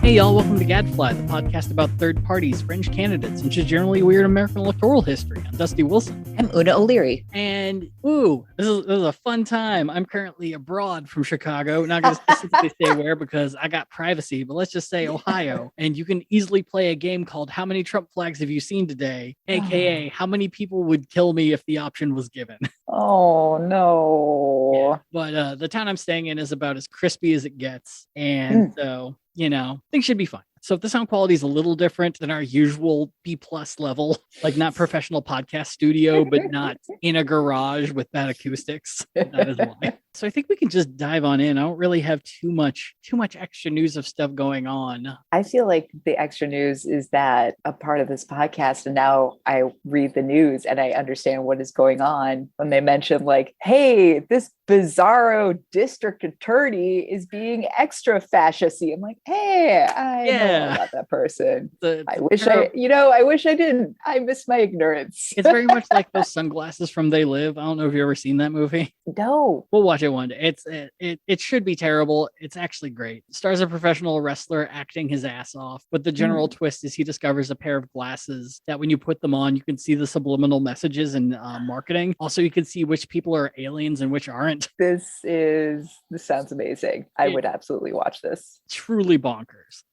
Hey y'all, welcome to Gadfly, the podcast about third parties, fringe candidates, and just generally weird American electoral history. I'm Dusty Wilson. I'm Una O'Leary. And this is a fun time. I'm currently abroad from Chicago. Not going to specifically say where because I got privacy, but let's just say Ohio. And you can easily play a game called How Many Trump Flags Have You Seen Today? AKA, How Many People Would Kill Me If the Option Was Given? Oh, no. Yeah. But the town I'm staying in is about as crispy as it gets. And so, things should be fine. So if the sound quality is a little different than our usual B+ level, like not professional podcast studio, but not in a garage with bad acoustics, that is why. So I think we can just dive on in. I don't really have too much extra news of stuff going on. I feel like the extra news is that a part of this podcast, and now I read the news and I understand what is going on when they mention like, hey, this bizarro district attorney is being extra fascisty. I'm like, hey, I know about that person. I wish I didn't. I miss my ignorance. It's very much like those sunglasses from They Live. I don't know if you've ever seen that movie. No. We'll watch it one day. It should be terrible. It's actually great. It stars a professional wrestler acting his ass off, but the general twist is he discovers a pair of glasses that when you put them on, you can see the subliminal messages in marketing. Also, you can see which people are aliens and which aren't. This sounds amazing. I would absolutely watch this. Truly bonkers.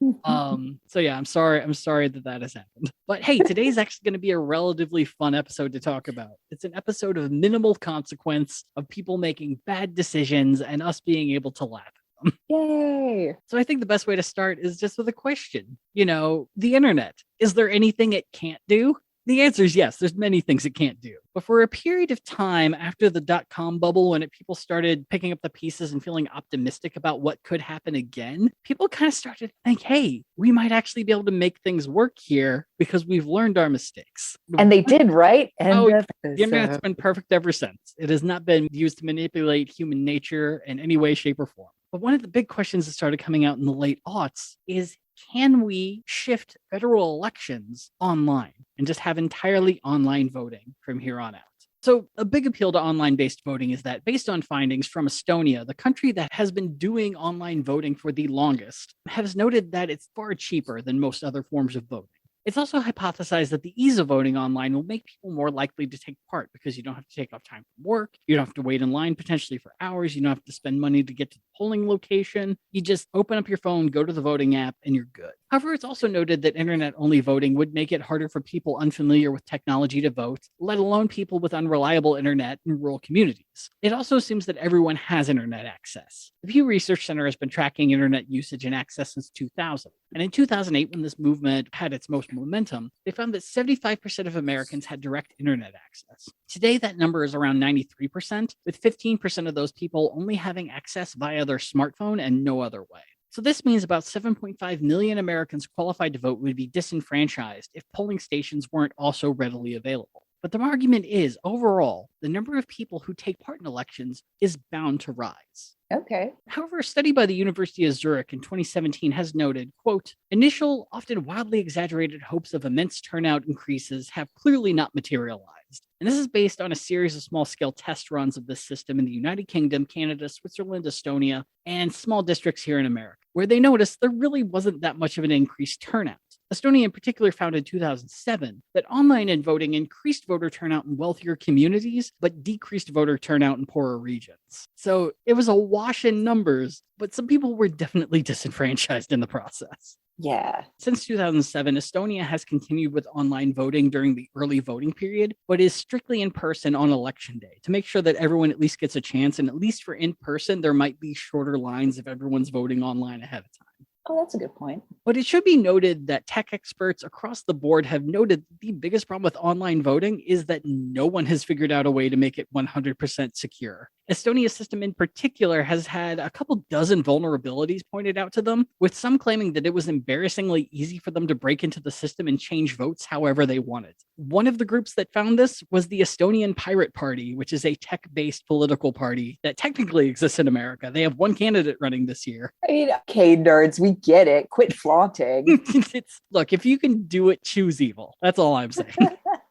So yeah, I'm sorry that has happened. But hey, today's actually going to be a relatively fun episode to talk about. It's an episode of minimal consequence of people making bad decisions and us being able to laugh at them. Yay! So I think the best way to start is just with a question. The internet, is there anything it can't do? The answer is yes, there's many things it can't do. But for a period of time after the dot-com bubble, when people started picking up the pieces and feeling optimistic about what could happen again, people kind of started to think, hey, we might actually be able to make things work here because we've learned our mistakes. And they did, right? And the internet's been perfect ever since. It has not been used to manipulate human nature in any way, shape, or form. But one of the big questions that started coming out in the late aughts is, can we shift federal elections online and just have entirely online voting from here on out? So a big appeal to online-based voting is that based on findings from Estonia, the country that has been doing online voting for the longest, has noted that it's far cheaper than most other forms of voting. It's also hypothesized that the ease of voting online will make people more likely to take part because you don't have to take off time from work. You don't have to wait in line potentially for hours. You don't have to spend money to get to the polling location. You just open up your phone, go to the voting app, and you're good. However, it's also noted that internet-only voting would make it harder for people unfamiliar with technology to vote, let alone people with unreliable internet in rural communities. It also assumes that everyone has internet access. The Pew Research Center has been tracking internet usage and access since 2000. And in 2008, when this movement had its most momentum, they found that 75% of Americans had direct internet access. Today, that number is around 93%, with 15% of those people only having access via their smartphone and no other way. So this means about 7.5 million Americans qualified to vote would be disenfranchised if polling stations weren't also readily available. But the argument is, overall, the number of people who take part in elections is bound to rise. Okay. However, a study by the University of Zurich in 2017 has noted, quote, initial, often wildly exaggerated hopes of immense turnout increases have clearly not materialized. And this is based on a series of small-scale test runs of this system in the United Kingdom, Canada, Switzerland, Estonia, and small districts here in America, where they noticed there really wasn't that much of an increased turnout. Estonia in particular found in 2007 that online voting increased voter turnout in wealthier communities, but decreased voter turnout in poorer regions. So it was a wash in numbers, but some people were definitely disenfranchised in the process. Yeah. Since 2007, Estonia has continued with online voting during the early voting period, but is strictly in person on election day to make sure that everyone at least gets a chance. And at least for in person, there might be shorter lines if everyone's voting online ahead of time. Oh, that's a good point. But it should be noted that tech experts across the board have noted the biggest problem with online voting is that no one has figured out a way to make it 100% secure. Estonia's system in particular has had a couple dozen vulnerabilities pointed out to them, with some claiming that it was embarrassingly easy for them to break into the system and change votes however they wanted. One of the groups that found this was the Estonian Pirate Party, which is a tech-based political party that technically exists in America. They have one candidate running this year. I mean, okay, nerds, we get it. Quit flaunting. Look, if you can do it, choose evil. That's all I'm saying.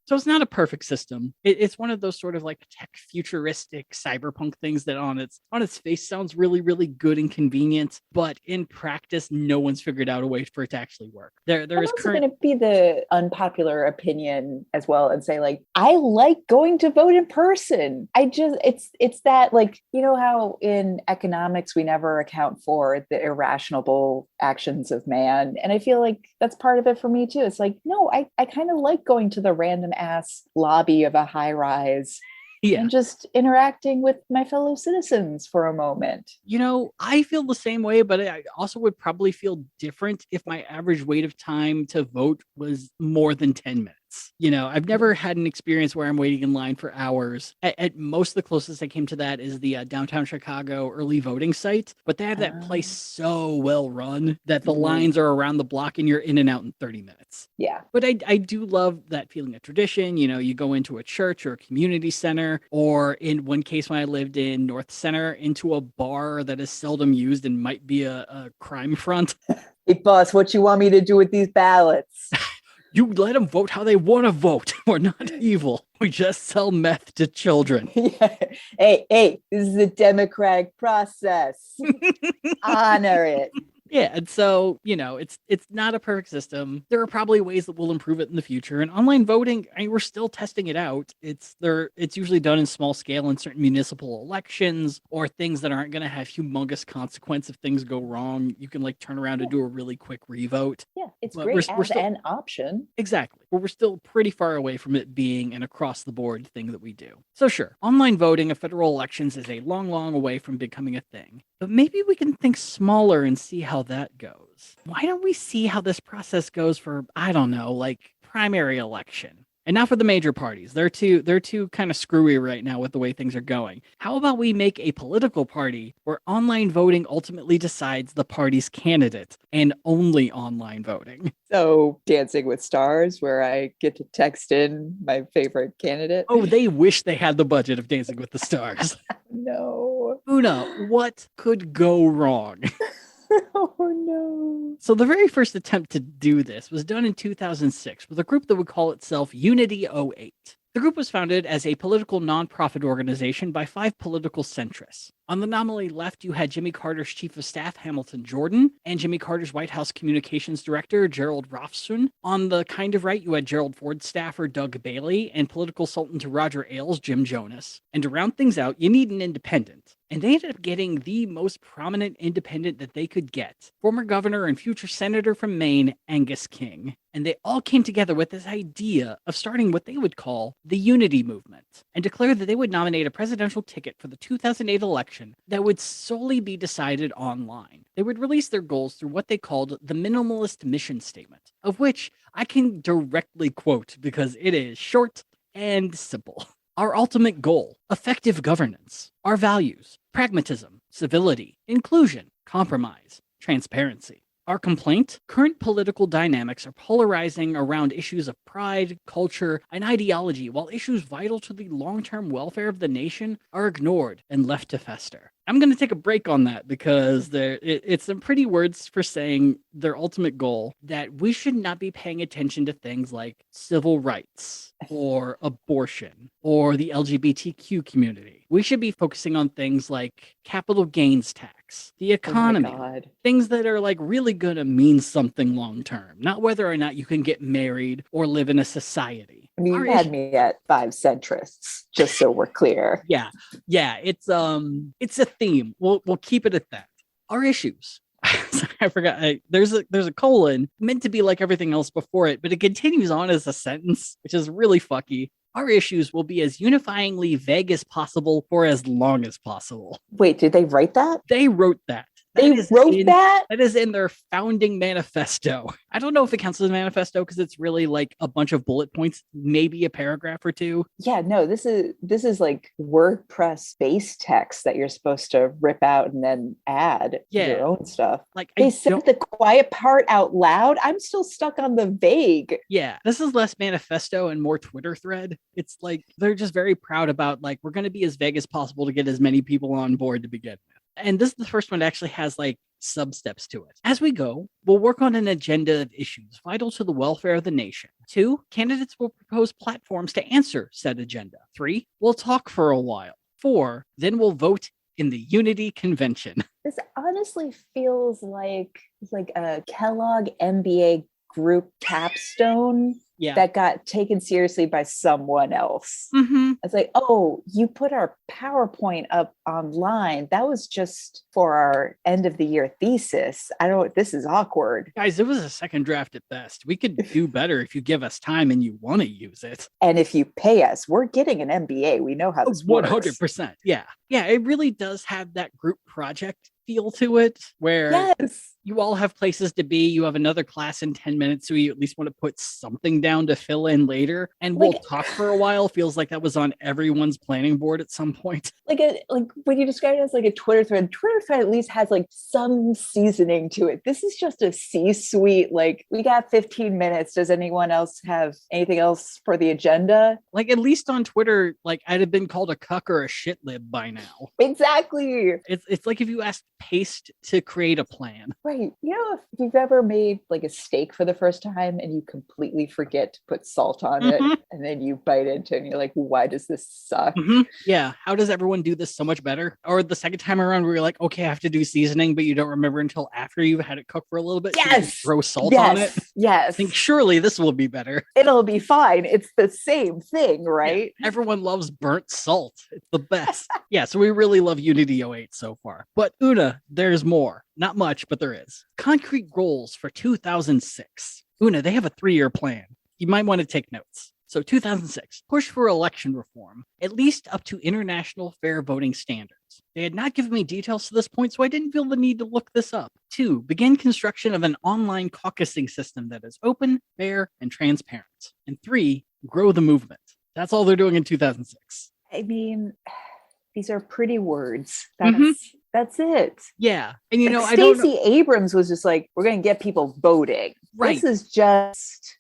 So So it's not a perfect system. It's one of those sort of like tech futuristic cyberpunk things that on its face sounds really, really good and convenient, but in practice, no one's figured out a way for it to actually work. There I'm is also going to be the unpopular opinion as well and say, like, I like going to vote in person. It's that, like, you know how in economics we never account for the irrational actions of man, and I feel like that's part of it for me too. It's like, no, I kind of like going to the random ass lobby of a high rise. Yeah. And just interacting with my fellow citizens for a moment. You know, I feel the same way, but I also would probably feel different if my average wait of time to vote was more than 10 minutes. You know, I've never had an experience where I'm waiting in line for hours. At most, the closest I came to that is the downtown Chicago early voting site, but they have that place so well run that the lines are around the block and you're in and out in 30 minutes. Yeah. But I do love that feeling of tradition. You know, you go into a church or a community center, or in one case when I lived in North Center, into a bar that is seldom used and might be a crime front. Hey, boss, what you want me to do with these ballots? You let them vote how they want to vote. We're not evil. We just sell meth to children. Yeah. Hey, this is a democratic process. Honor it. Yeah, and so, you know, it's not a perfect system. There are probably ways that we'll improve it in the future. And online voting, I mean, we're still testing it out. It's usually done in small scale in certain municipal elections or things that aren't going to have humongous consequence if things go wrong. You can like turn around and do a really quick revote. Yeah, it's great as an option. Exactly. But we're still pretty far away from it being an across the board thing that we do. So sure, online voting of federal elections is a long, long way from becoming a thing. But maybe we can think smaller and see how that goes. Why don't we see how this process goes for, I don't know, like primary election? And not for the major parties. They're too kind of screwy right now with the way things are going. How about we make a political party where online voting ultimately decides the party's candidate and only online voting? So Dancing with Stars, where I get to text in my favorite candidate. Oh, they wish they had the budget of Dancing with the Stars. No. Una, what could go wrong? Oh, no. So the very first attempt to do this was done in 2006 with a group that would call itself Unity08. The group was founded as a political nonprofit organization by 5 political centrists. On the nominally left, you had Jimmy Carter's chief of staff, Hamilton Jordan, and Jimmy Carter's White House communications director, Gerald Rothschild. On the kind of right, you had Gerald Ford's staffer, Doug Bailey, and political consultant to Roger Ailes, Jim Jonas. And to round things out, you need an independent. And they ended up getting the most prominent independent that they could get, former governor and future senator from Maine, Angus King. And they all came together with this idea of starting what they would call the Unity movement and declared that they would nominate a presidential ticket for the 2008 election that would solely be decided online. They would release their goals through what they called the minimalist mission statement, of which I can directly quote because it is short and simple. Our ultimate goal, effective governance. Our values, pragmatism, civility, inclusion, compromise, transparency. Our complaint? Current political dynamics are polarizing around issues of pride, culture, and ideology, while issues vital to the long-term welfare of the nation are ignored and left to fester. I'm going to take a break on that because it's some pretty words for saying their ultimate goal that we should not be paying attention to things like civil rights or abortion or the LGBTQ community. We should be focusing on things like capital gains tax, the economy, things that are like really going to mean something long term, not whether or not you can get married or live in a society. I mean, you had me at 5 centrists, just so we're clear. Yeah, it's a theme. We'll keep it at that. Our issues. I forgot. There's a colon meant to be like everything else before it, but it continues on as a sentence, which is really fucky. Our issues will be as unifyingly vague as possible for as long as possible. Wait, did they write that? They wrote that. That is in their founding manifesto. I don't know if it counts as a manifesto because it's really like a bunch of bullet points, maybe a paragraph or two. Yeah, no, this is like WordPress base text that you're supposed to rip out and then add your own stuff. Like they said the quiet part out loud. I'm still stuck on the vague. Yeah, this is less manifesto and more Twitter thread. It's like they're just very proud about like we're going to be as vague as possible to get as many people on board to begin with. And this is the first one that actually has like sub-steps to it. As we go, we'll work on an agenda of issues vital to the welfare of the nation. 2, candidates will propose platforms to answer said agenda. 3, we'll talk for a while. 4, then we'll vote in the Unity Convention. This honestly feels like a Kellogg MBA group capstone that got taken seriously by someone else. It's like, oh, you put our PowerPoint up online. That was just for our end of the year thesis. This is awkward. Guys, it was a second draft at best. We could do better if you give us time and you want to use it. And if you pay us, we're getting an MBA. We know how this works. 100%. Yeah. Yeah, it really does have that group project feel to it where you all have places to be. You have another class in 10 minutes, so you at least want to put something down to fill in later. And we'll talk for a while. Feels like that was on everyone's planning board at some point. Like when you describe it as like a Twitter thread at least has like some seasoning to it. This is just a C-suite. Like, we got 15 minutes. Does anyone else have anything else for the agenda? Like, at least on Twitter, like, I'd have been called a cuck or a shit lib by now. Exactly. It's like if you asked Paste to create a plan. Right. You know, if you've ever made like a steak for the first time and you completely forget to put salt on it, and then you bite into it and you're like, why does this suck? Yeah. How does everyone do this so much better? Or the second time around where you're like, okay, I have to do seasoning, but you don't remember until after you've had it cook for a little bit. Yes. Throw salt on it. Yes. I think surely this will be better. It'll be fine. It's the same thing, right? Yeah. Everyone loves burnt salt. It's the best. Yeah. So we really love Unity08 so far. But Una, there's more. Not much, but there is. Concrete goals for 2006. Una, they have a 3-year plan. You might want to take notes. So 2006, push for election reform, at least up to international fair voting standards. They had not given me details to this point, so I didn't feel the need to look this up. 2, begin construction of an online caucusing system that is open, fair, and transparent. And 3, grow the movement. That's all they're doing in 2006. I mean, these are pretty words. That's it. Yeah. And you know, Stacey Abrams was just like, we're going to get people voting. Right. This is just,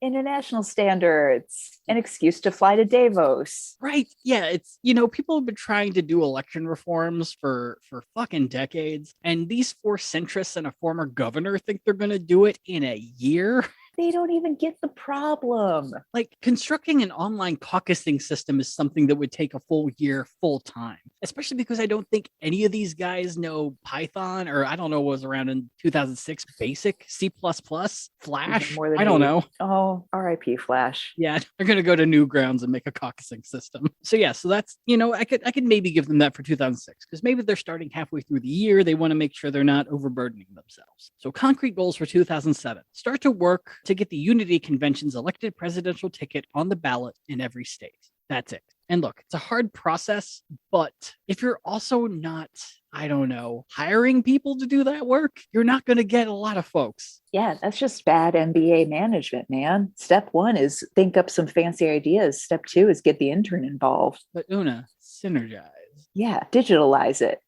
international standards, an excuse to fly to Davos. Right. Yeah. It's, you know, people have been trying to do election reforms for fucking decades. And these 4 centrists and a former governor think they're going to do it in a year. They don't even get the problem. Like, constructing an online caucusing system is something that would take a full year, full time, especially because I don't think any of these guys know Python, or I don't know what was around in 2006, Basic, C++, Flash. I don't know. Oh, RIP Flash. Yeah, they're going to go to Newgrounds and make a caucusing system. So yeah, so that's, you know, I could maybe give them that for 2006, because maybe they're starting halfway through the year. They want to make sure they're not overburdening themselves. So concrete goals for 2007. Start to work to get the Unity Convention's elected presidential ticket on the ballot in every state. That's it. And look, it's a hard process, but if you're also not, I don't know, hiring people to do that work, you're not going to get a lot of folks. Yeah, that's just bad MBA management, man. Step 1 is think up some fancy ideas. Step 2 is get the intern involved. But Una, synergize. Yeah, digitalize it.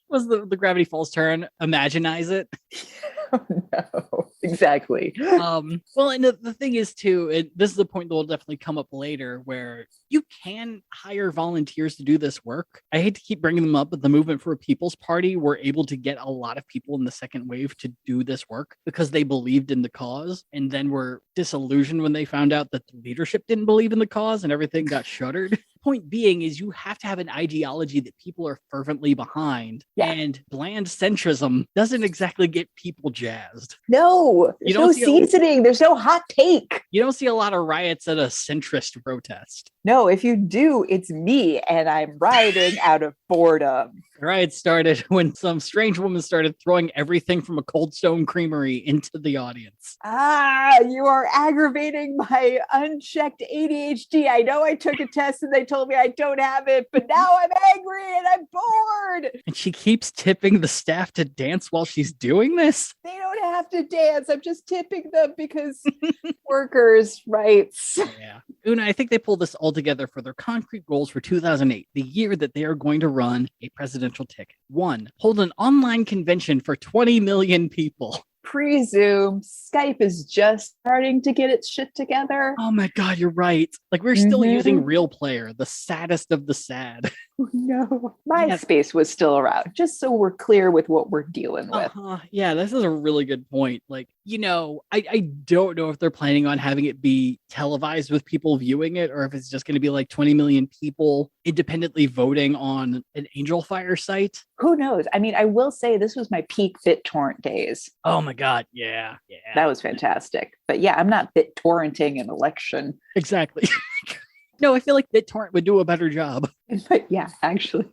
Was the Gravity Falls turn? Imaginize it. Oh, no, exactly. Well, and the thing is too, this is the point that will definitely come up later, where you can hire volunteers to do this work. I hate to keep bringing them up, but the Movement for a People's Party were able to get a lot of people in the second wave to do this work because they believed in the cause, and then were disillusioned when they found out that the leadership didn't believe in the cause and everything got shuttered. Point being is you have to have an ideology that people are fervently behind, and bland centrism doesn't exactly get people jazzed. No, there's no seasoning. There's no hot take. You don't see a lot of riots at a centrist protest. No, if you do, it's me, and I'm rioting out of boredom. The riot started when some strange woman started throwing everything from a Cold Stone Creamery into the audience. You are aggravating my unchecked ADHD. I know I took a test and they told me I don't have it, but now I'm angry and I'm bored. And she keeps tipping the staff to dance while she's doing this? They don't have to dance. I'm just tipping them because workers' rights. Yeah. Una, I think they pulled this all together for their concrete goals for 2008, the year that they are going to run a presidential ticket. 1, hold an online convention for 20 million people. pre-Zoom. Skype is just starting to get its shit together. Oh my God, you're right. Like we're still using Real Player, the saddest of the sad. No, MySpace was still around, just so we're clear with what we're dealing with. Yeah, this is a really good point. Like, I don't know if they're planning on having it be televised with people viewing it, or if it's just going to be like 20 million people independently voting on an Angel Fire site. Who knows? I mean, I will say this was my peak BitTorrent days. Oh my God. Yeah. That was fantastic. But yeah, I'm not BitTorrenting an election. Exactly. No, I feel like BitTorrent would do a better job. But yeah, actually,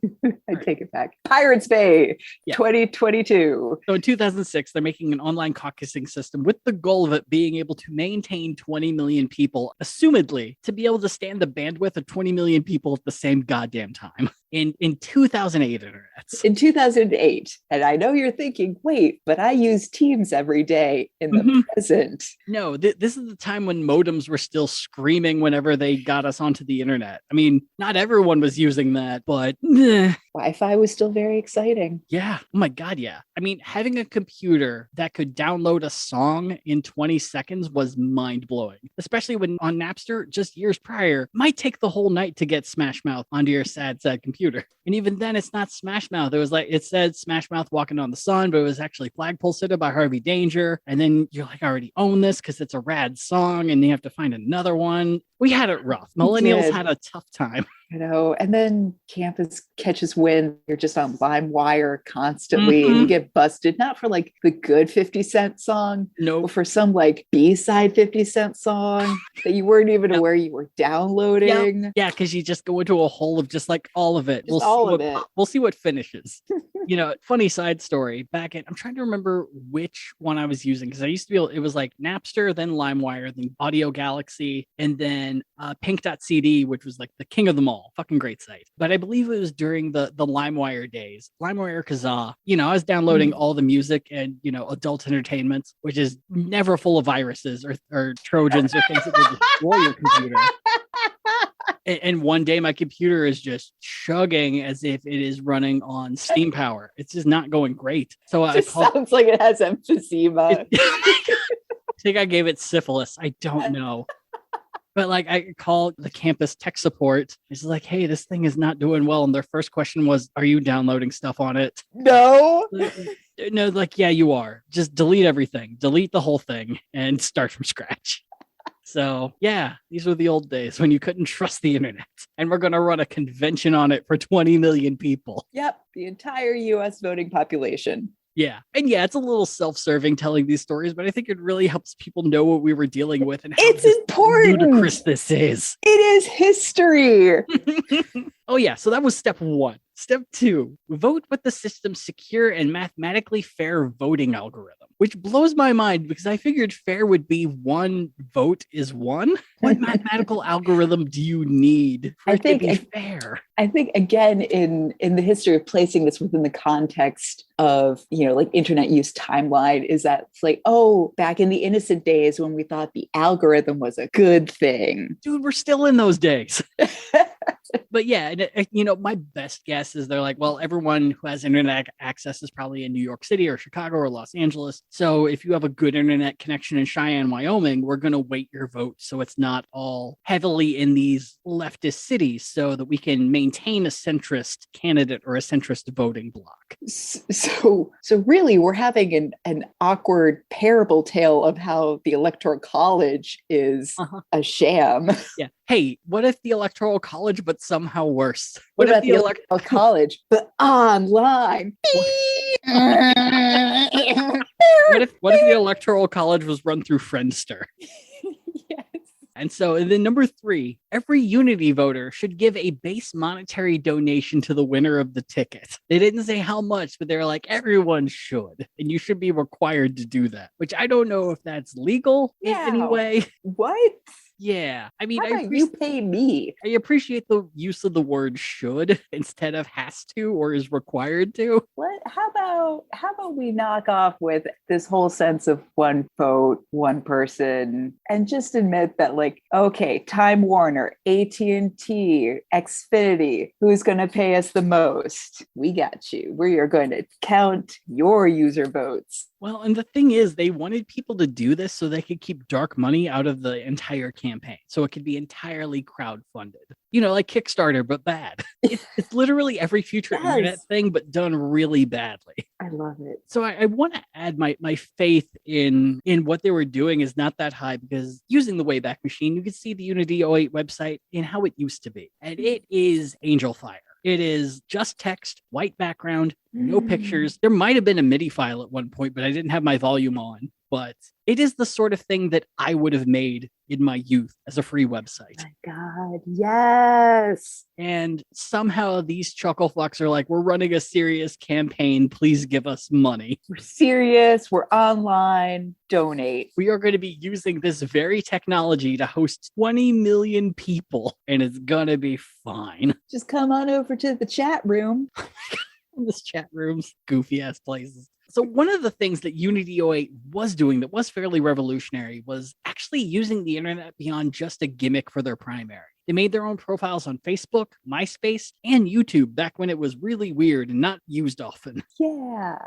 I take it back. Pirates Bay, 2022. So in 2006, they're making an online caucusing system with the goal of it being able to maintain 20 million people, assumedly, to be able to stand the bandwidth of 20 million people at the same goddamn time. In 2008, internets. In 2008. And I know you're thinking, wait, but I use Teams every day in the present. No, this is the time when modems were still screaming whenever they got us onto the internet. I mean, not everyone was using that, but Wi-Fi was still very exciting. Yeah. Oh my God. Yeah. I mean, having a computer that could download a song in 20 seconds was mind blowing, especially when on Napster just years prior might take the whole night to get Smash Mouth onto your sad computer. And even then it's not Smash Mouth. It was like, it said Smash Mouth Walking on the Sun, but it was actually Flagpole Sitta by Harvey Danger. And then you're like, I already own this because it's a rad song and you have to find another one. We had it rough. Millennials had a tough time. And then campus catches wind. You're just on LimeWire constantly and you get busted, not for like the good 50 Cent song, but for some like B-side 50 Cent song that you weren't even aware you were downloading. Yeah, because you just go into a hole of just like all of it. We'll see what finishes. Funny side story. I'm trying to remember which one I was using because I used to it was like Napster, then LimeWire, then Audio Galaxy, and then Pink.cd, which was like the king of them all. Fucking great site. But I believe it was during the LimeWire days. LimeWire Kazaa. I was downloading all the music and, adult entertainments, which is never full of viruses or Trojans or things that will destroy your computer. And one day my computer is just chugging as if it is running on steam power. It's just not going great. So it sounds like it has emphysema. I think I gave it syphilis. I don't know. But like I called the campus tech support. It's like, hey, this thing is not doing well. And their first question was, are you downloading stuff on it? No. No, like, yeah, you are. Just delete everything. Delete the whole thing and start from scratch. So yeah, these were the old days when you couldn't trust the internet. And we're going to run a convention on it for 20 million people. Yep. The entire US voting population. Yeah. And yeah, it's a little self-serving telling these stories, but I think it really helps people know what we were dealing with and how important. Ludicrous this is. It is history. Oh yeah, so that was step 1. Step 2, vote with the system's secure and mathematically fair voting algorithm, which blows my mind because I figured fair would be one vote is one. What mathematical algorithm do you need for it to be fair? I think, again, in the history of placing this within the context of, like internet use timeline, is that it's like, oh, back in the innocent days when we thought the algorithm was a good thing. Dude, we're still in those days. But yeah, my best guess is they're like, well, everyone who has internet access is probably in New York City or Chicago or Los Angeles. So if you have a good internet connection in Cheyenne, Wyoming, we're going to weight your vote so it's not all heavily in these leftist cities so that we can maintain a centrist candidate or a centrist voting bloc. So really, we're having an awkward parable tale of how the Electoral College is a sham. Yeah. Hey, what if the Electoral College, but somehow worse? What if the Electoral College, but online? What if the Electoral College was run through Friendster? Yes. And so then number 3, every Unity voter should give a base monetary donation to the winner of the ticket. They didn't say how much, but they're like, everyone should. And you should be required to do that, which I don't know if that's legal in any way. What? Yeah. I mean, How about you pay me? I appreciate the use of the word should instead of has to or is required to. What? How about we knock off with this whole sense of one vote, one person, and just admit that, like, okay, Time Warner, AT&T, Xfinity, who's going to pay us the most? We got you. We are going to count your user votes. Well, and the thing is, they wanted people to do this so they could keep dark money out of the entire campaign. So it could be entirely crowdfunded. You know, like Kickstarter, but bad. It's literally every future internet thing, but done really badly. I love it. So I want to add my faith in what they were doing is not that high, because using the Wayback Machine, you can see the Unity08 website in how it used to be. And it is angel fire. It is just text, white background, no pictures. There might have been a MIDI file at one point, but I didn't have my volume on. But it is the sort of thing that I would have made in my youth as a free website. Oh my God, yes. And somehow these chuckle fucks are like, we're running a serious campaign. Please give us money. We're serious. We're online. Donate. We are going to be using this very technology to host 20 million people, and it's going to be fine. Just come on over to the chat room. This chat room's goofy ass places. So one of the things that Unity08 was doing that was fairly revolutionary was actually using the internet beyond just a gimmick for their primary. They made their own profiles on Facebook, MySpace, and YouTube back when it was really weird and not used often. Yeah.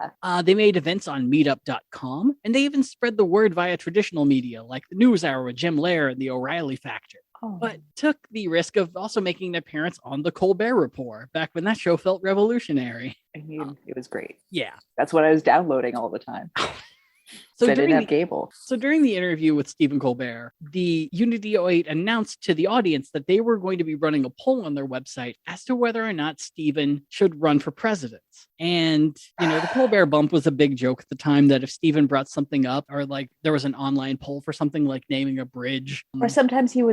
They made events on meetup.com, and they even spread the word via traditional media like the NewsHour with Jim Lehrer and the O'Reilly Factor. But took the risk of also making an appearance on the Colbert Report back when that show felt revolutionary. I mean, it was great. Yeah. That's what I was downloading all the time. So I didn't have cable. So during the interview with Stephen Colbert, the Unity08 announced to the audience that they were going to be running a poll on their website as to whether or not Stephen should run for president. And, you know, the Colbert bump was a big joke at the time that if Stephen brought something up, or like there was an online poll for something like naming a bridge. Or sometimes he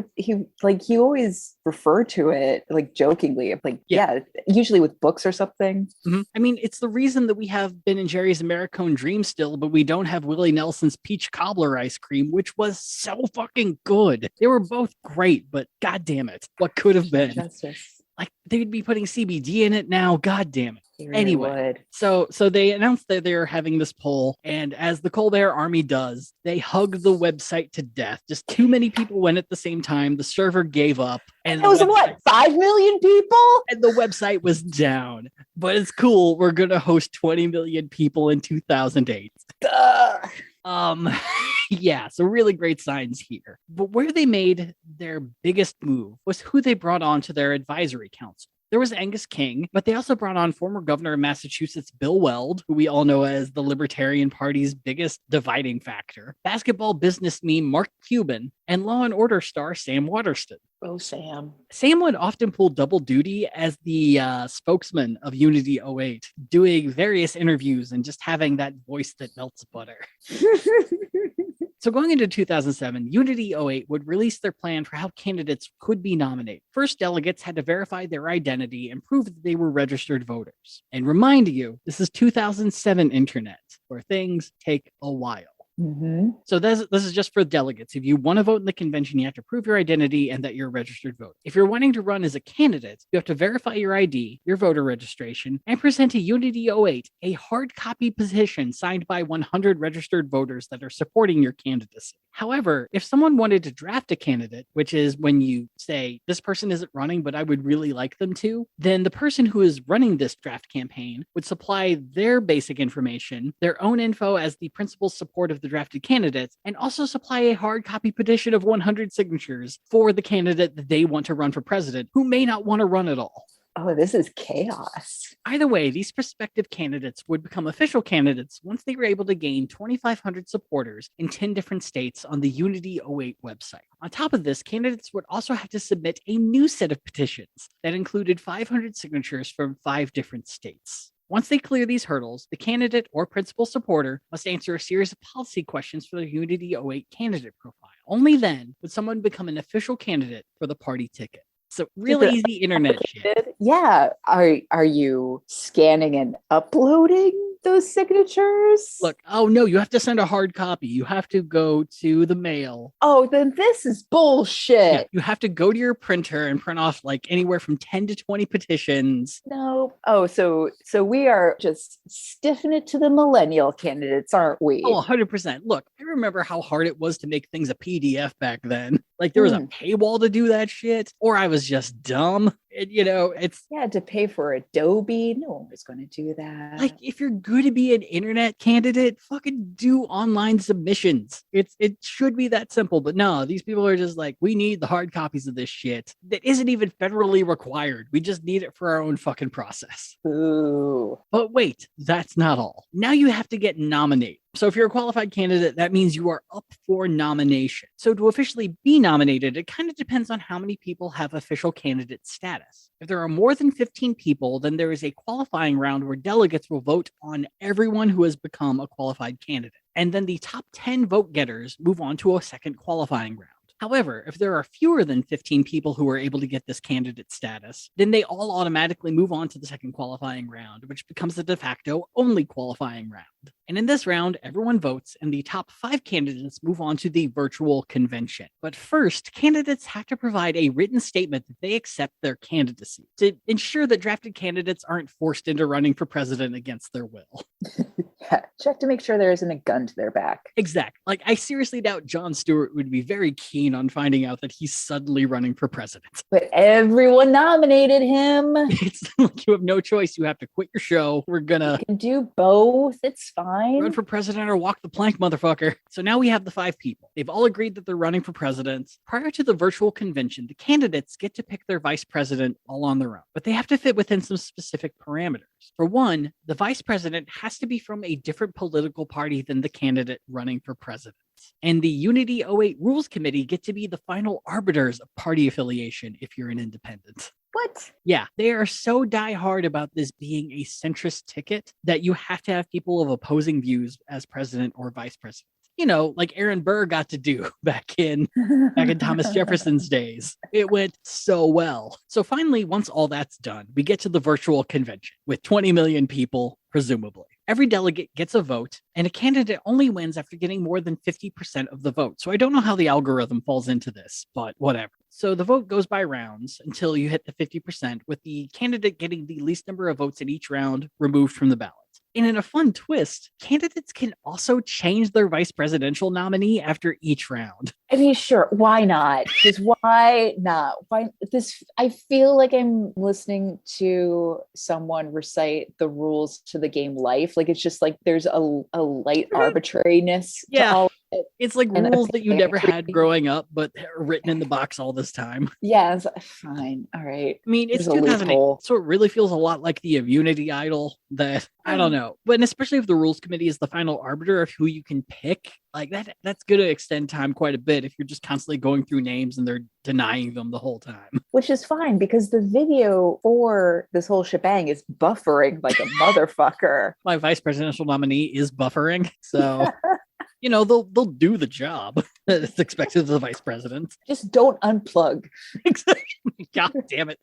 always referred to it like jokingly, like, yeah usually with books or something. Mm-hmm. I mean, it's the reason that we have Ben and Jerry's Americone Dream still, but we don't have Willie Nelson's peach cobbler ice cream, which was so fucking good. They were both great, but god damn it, what could have been? Justice. Like, they'd be putting CBD in it now. God damn it. Really anyway, would. so they announced that they're having this poll, and as the Colbert Army does, they hugged the website to death. Just too many people went at the same time. The server gave up. And it was 5 million people? And the website was down. But it's cool. We're going to host 20 million people in 2008. Yeah, so really great signs here. But where they made their biggest move was who they brought on to their advisory council. There was Angus King, but they also brought on former governor of Massachusetts, Bill Weld, who we all know as the Libertarian Party's biggest dividing factor, basketball business meme Mark Cuban, and Law and Order star Sam Waterston. Oh, Sam. Sam would often pull double duty as the spokesman of Unity08, doing various interviews and just having that voice that melts butter. So going into 2007, Unity08 would release their plan for how candidates could be nominated. First, delegates had to verify their identity and prove that they were registered voters. And remind you, this is 2007 internet, where things take a while. Mm-hmm. So this is just for delegates. If you want to vote in the convention, you have to prove your identity and that you're a registered voter. If you're wanting to run as a candidate, you have to verify your ID, your voter registration, and present to Unity08 a hard copy petition signed by 100 registered voters that are supporting your candidacy. However, if someone wanted to draft a candidate, which is when you say, this person isn't running, but I would really like them to, then the person who is running this draft campaign would supply their basic information, their own info as the principal support of the drafted candidates, and also supply a hard copy petition of 100 signatures for the candidate that they want to run for president, who may not want to run at all. Oh, this is chaos. Either way, these prospective candidates would become official candidates once they were able to gain 2,500 supporters in 10 different states on the Unity08 website. On top of this, candidates would also have to submit a new set of petitions that included 500 signatures from 5 different states. Once they clear these hurdles, the candidate or principal supporter must answer a series of policy questions for the Unity08 candidate profile. Only then would someone become an official candidate for the party ticket. So really easy internet shit. Yeah. Are you scanning and uploading those signatures? Look, oh no, you have to send a hard copy. You have to go to the mail. Oh, then this is bullshit. Yeah, you have to go to your printer and print off like anywhere from 10 to 20 petitions. No. Oh, so we are just stiffing it to the millennial candidates, aren't we? Oh, 100%. Look, I remember how hard it was to make things a PDF back then. Like there was a paywall to do that shit, or I was just dumb. And, it's... You had to pay for Adobe. No one was going to do that. Like, if you're going to be an internet candidate, fucking do online submissions. It should be that simple. But no, these people are just like, we need the hard copies of this shit that isn't even federally required. We just need it for our own fucking process. Ooh. But wait, that's not all. Now you have to get nominated. So if you're a qualified candidate, that means you are up for nomination. So to officially be nominated, it kind of depends on how many people have official candidate status. If there are more than 15 people, then there is a qualifying round where delegates will vote on everyone who has become a qualified candidate. And then the top 10 vote getters move on to a second qualifying round. However, if there are fewer than 15 people who are able to get this candidate status, then they all automatically move on to the second qualifying round, which becomes the de facto only qualifying round. And in this round, everyone votes, and the top 5 candidates move on to the virtual convention. But first, candidates have to provide a written statement that they accept their candidacy to ensure that drafted candidates aren't forced into running for president against their will. Yeah, check to make sure there isn't a gun to their back. Exactly. Like, I seriously doubt Jon Stewart would be very keen on finding out that he's suddenly running for president. But everyone nominated him. It's like you have no choice. You have to quit your show. We're gonna... You can do both. It's fine. Run for president or walk the plank, motherfucker. So now we have the 5 people. They've all agreed that they're running for president. Prior to the virtual convention, the candidates get to pick their vice president all on their own, but they have to fit within some specific parameters. For one, the vice president has to be from a different political party than the candidate running for president. And the Unity08 Rules Committee get to be the final arbiters of party affiliation if you're an independent. What? Yeah, they are so diehard about this being a centrist ticket that you have to have people of opposing views as president or vice president. Like Aaron Burr got to do back in Thomas Jefferson's days. It went so well. So finally, once all that's done, we get to the virtual convention with 20 million people, presumably. Every delegate gets a vote, and a candidate only wins after getting more than 50% of the vote. So I don't know how the algorithm falls into this, but whatever. So the vote goes by rounds until you hit the 50%, with the candidate getting the least number of votes in each round removed from the ballot. And in a fun twist, candidates can also change their vice presidential nominee after each round. I mean, sure. Why not? Just why not? Why this? I feel like I'm listening to someone recite the rules to the game life. Like it's just like there's a light arbitrariness to all of it. It's like rules that you never had growing up, but are written in the box all this time. Yeah, it's fine. All right. I mean, it's 2008, so it really feels a lot like the Immunity Idol that, I don't know. But especially if the Rules Committee is the final arbiter of who you can pick, like that's going to extend time quite a bit if you're just constantly going through names and they're denying them the whole time. Which is fine because the video for this whole shebang is buffering like a motherfucker. My vice presidential nominee is buffering, so... they'll do the job that's expected of the vice president. Just don't unplug. God damn it.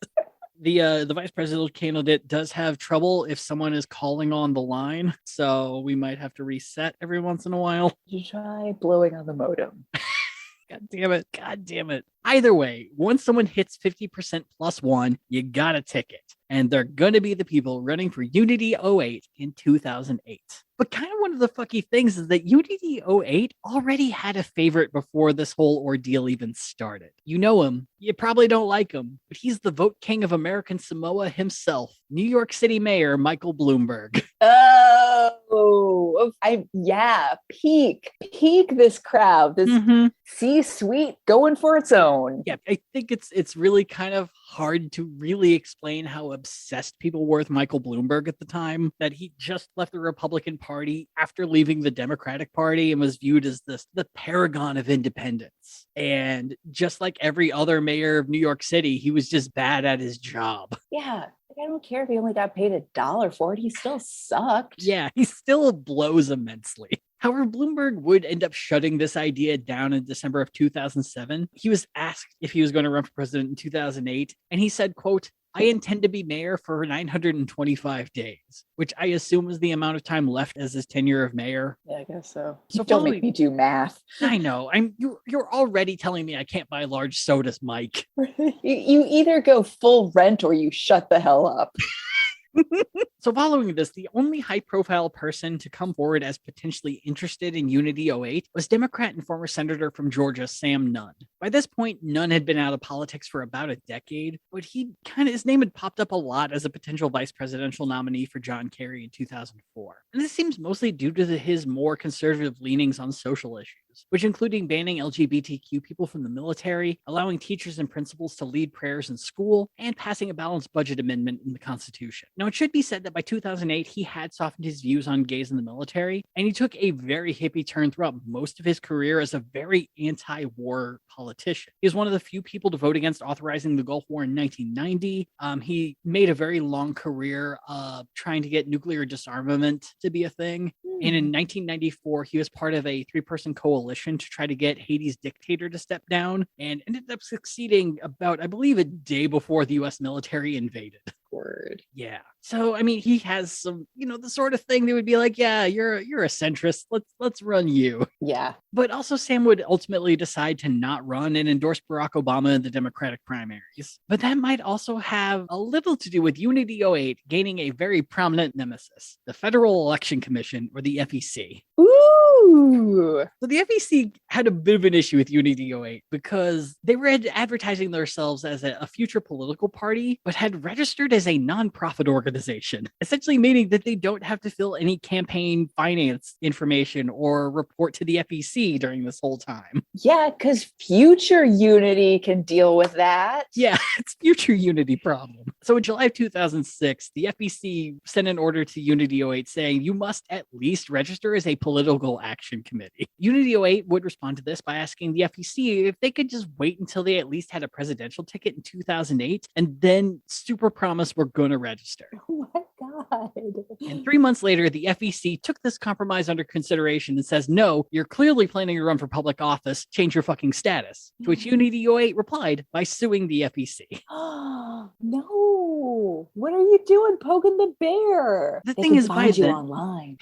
The vice presidential candidate does have trouble if someone is calling on the line, so we might have to reset every once in a while. You try blowing on the modem. God damn it. Either way, once someone hits 50% plus 1, you got a ticket. And they're going to be the people running for Unity08 in 2008. But kind of one of the fucky things is that Unity08 already had a favorite before this whole ordeal even started. You know him. You probably don't like him, but he's the vote king of American Samoa himself, New York City Mayor Michael Bloomberg. Oh, peak this crowd, this C-suite going for its own. Yeah, I think it's really kind of hard to really explain how obsessed people were with Michael Bloomberg at the time, that he just left the Republican Party after leaving the Democratic Party and was viewed as the paragon of independence. And just like every other mayor of New York City, he was just bad at his job. Yeah. I don't care if he only got paid $1 for it. He still sucked. Yeah, he still blows immensely. However, Bloomberg would end up shutting this idea down in December of 2007. He was asked if he was going to run for president in 2008, and he said, quote, I intend to be mayor for 925 days, which I assume is the amount of time left as his tenure of mayor. Yeah, I guess so. So Don't make me do math. I know. You're already telling me I can't buy large sodas, Mike. You either go full rent or you shut the hell up. So following this, the only high-profile person to come forward as potentially interested in Unity08 was Democrat and former senator from Georgia, Sam Nunn. By this point, Nunn had been out of politics for about a decade, but his name had popped up a lot as a potential vice presidential nominee for John Kerry in 2004. And this seems mostly due to his more conservative leanings on social issues, which including banning LGBTQ people from the military, allowing teachers and principals to lead prayers in school, and passing a balanced budget amendment in the Constitution. Now, it should be said that by 2008, he had softened his views on gays in the military, and he took a very hippie turn throughout most of his career as a very anti-war politician. He was one of the few people to vote against authorizing the Gulf War in 1990. He made a very long career trying to get nuclear disarmament to be a thing. And in 1994, he was part of a 3-person coalition to try to get Haiti's dictator to step down, and ended up succeeding about, I believe, a day before the US military invaded. Word. Yeah. So, I mean, he has some, the sort of thing that would be like, yeah, you're a centrist. Let's run you. Yeah. But also Sam would ultimately decide to not run and endorse Barack Obama in the Democratic primaries. But that might also have a little to do with Unity08 gaining a very prominent nemesis, the Federal Election Commission, or the FEC. Ooh. So the FEC had a bit of an issue with Unity08 because they were advertising themselves as a future political party, but had registered as a nonprofit organization, essentially meaning that they don't have to fill any campaign finance information or report to the FEC during this whole time. Yeah, because future Unity can deal with that. Yeah, it's future Unity problem. So in July of 2006, the FEC sent an order to Unity08 saying you must at least register as a political action committee. Unity08 would respond to this by asking the FEC if they could just wait until they at least had a presidential ticket in 2008 and then super promise we're going to register. Oh my God. And 3 months later, the FEC took this compromise under consideration and says, no, you're clearly planning to run for public office. Change your fucking status. To which Unity08 replied by suing the FEC. No. What are you doing poking the bear? The thing is, by then, online.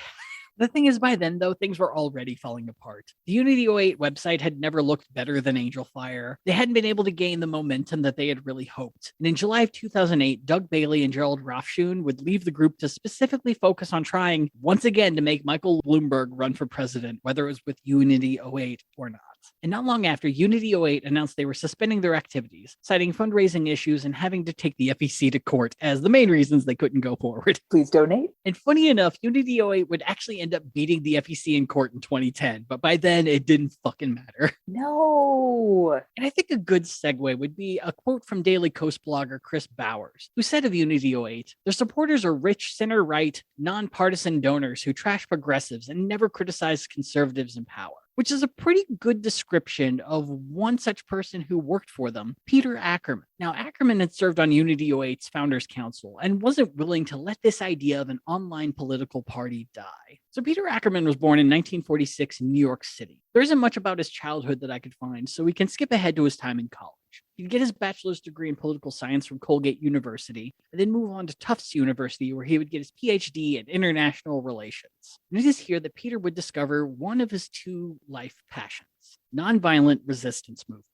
The thing is, by then, though, things were already falling apart. The Unity08 website had never looked better than Angel Fire. They hadn't been able to gain the momentum that they had really hoped. And in July of 2008, Doug Bailey and Gerald Rothschild would leave the group to specifically focus on trying, once again, to make Michael Bloomberg run for president, whether it was with Unity08 or not. And not long after, Unity08 announced they were suspending their activities, citing fundraising issues and having to take the FEC to court as the main reasons they couldn't go forward. Please donate. And funny enough, Unity08 would actually end up beating the FEC in court in 2010, but by then it didn't fucking matter. No. And I think a good segue would be a quote from Daily Kos blogger Chris Bowers, who said of Unity08, their supporters are rich, center-right, nonpartisan donors who trash progressives and never criticize conservatives in power. Which is a pretty good description of one such person who worked for them, Peter Ackerman. Now, Ackerman had served on Unity08's Founders Council and wasn't willing to let this idea of an online political party die. So Peter Ackerman was born in 1946 in New York City. There isn't much about his childhood that I could find, so we can skip ahead to his time in college. He'd get his bachelor's degree in political science from Colgate University, and then move on to Tufts University, where he would get his PhD in international relations. And it is here that Peter would discover one of his two life passions, nonviolent resistance movements.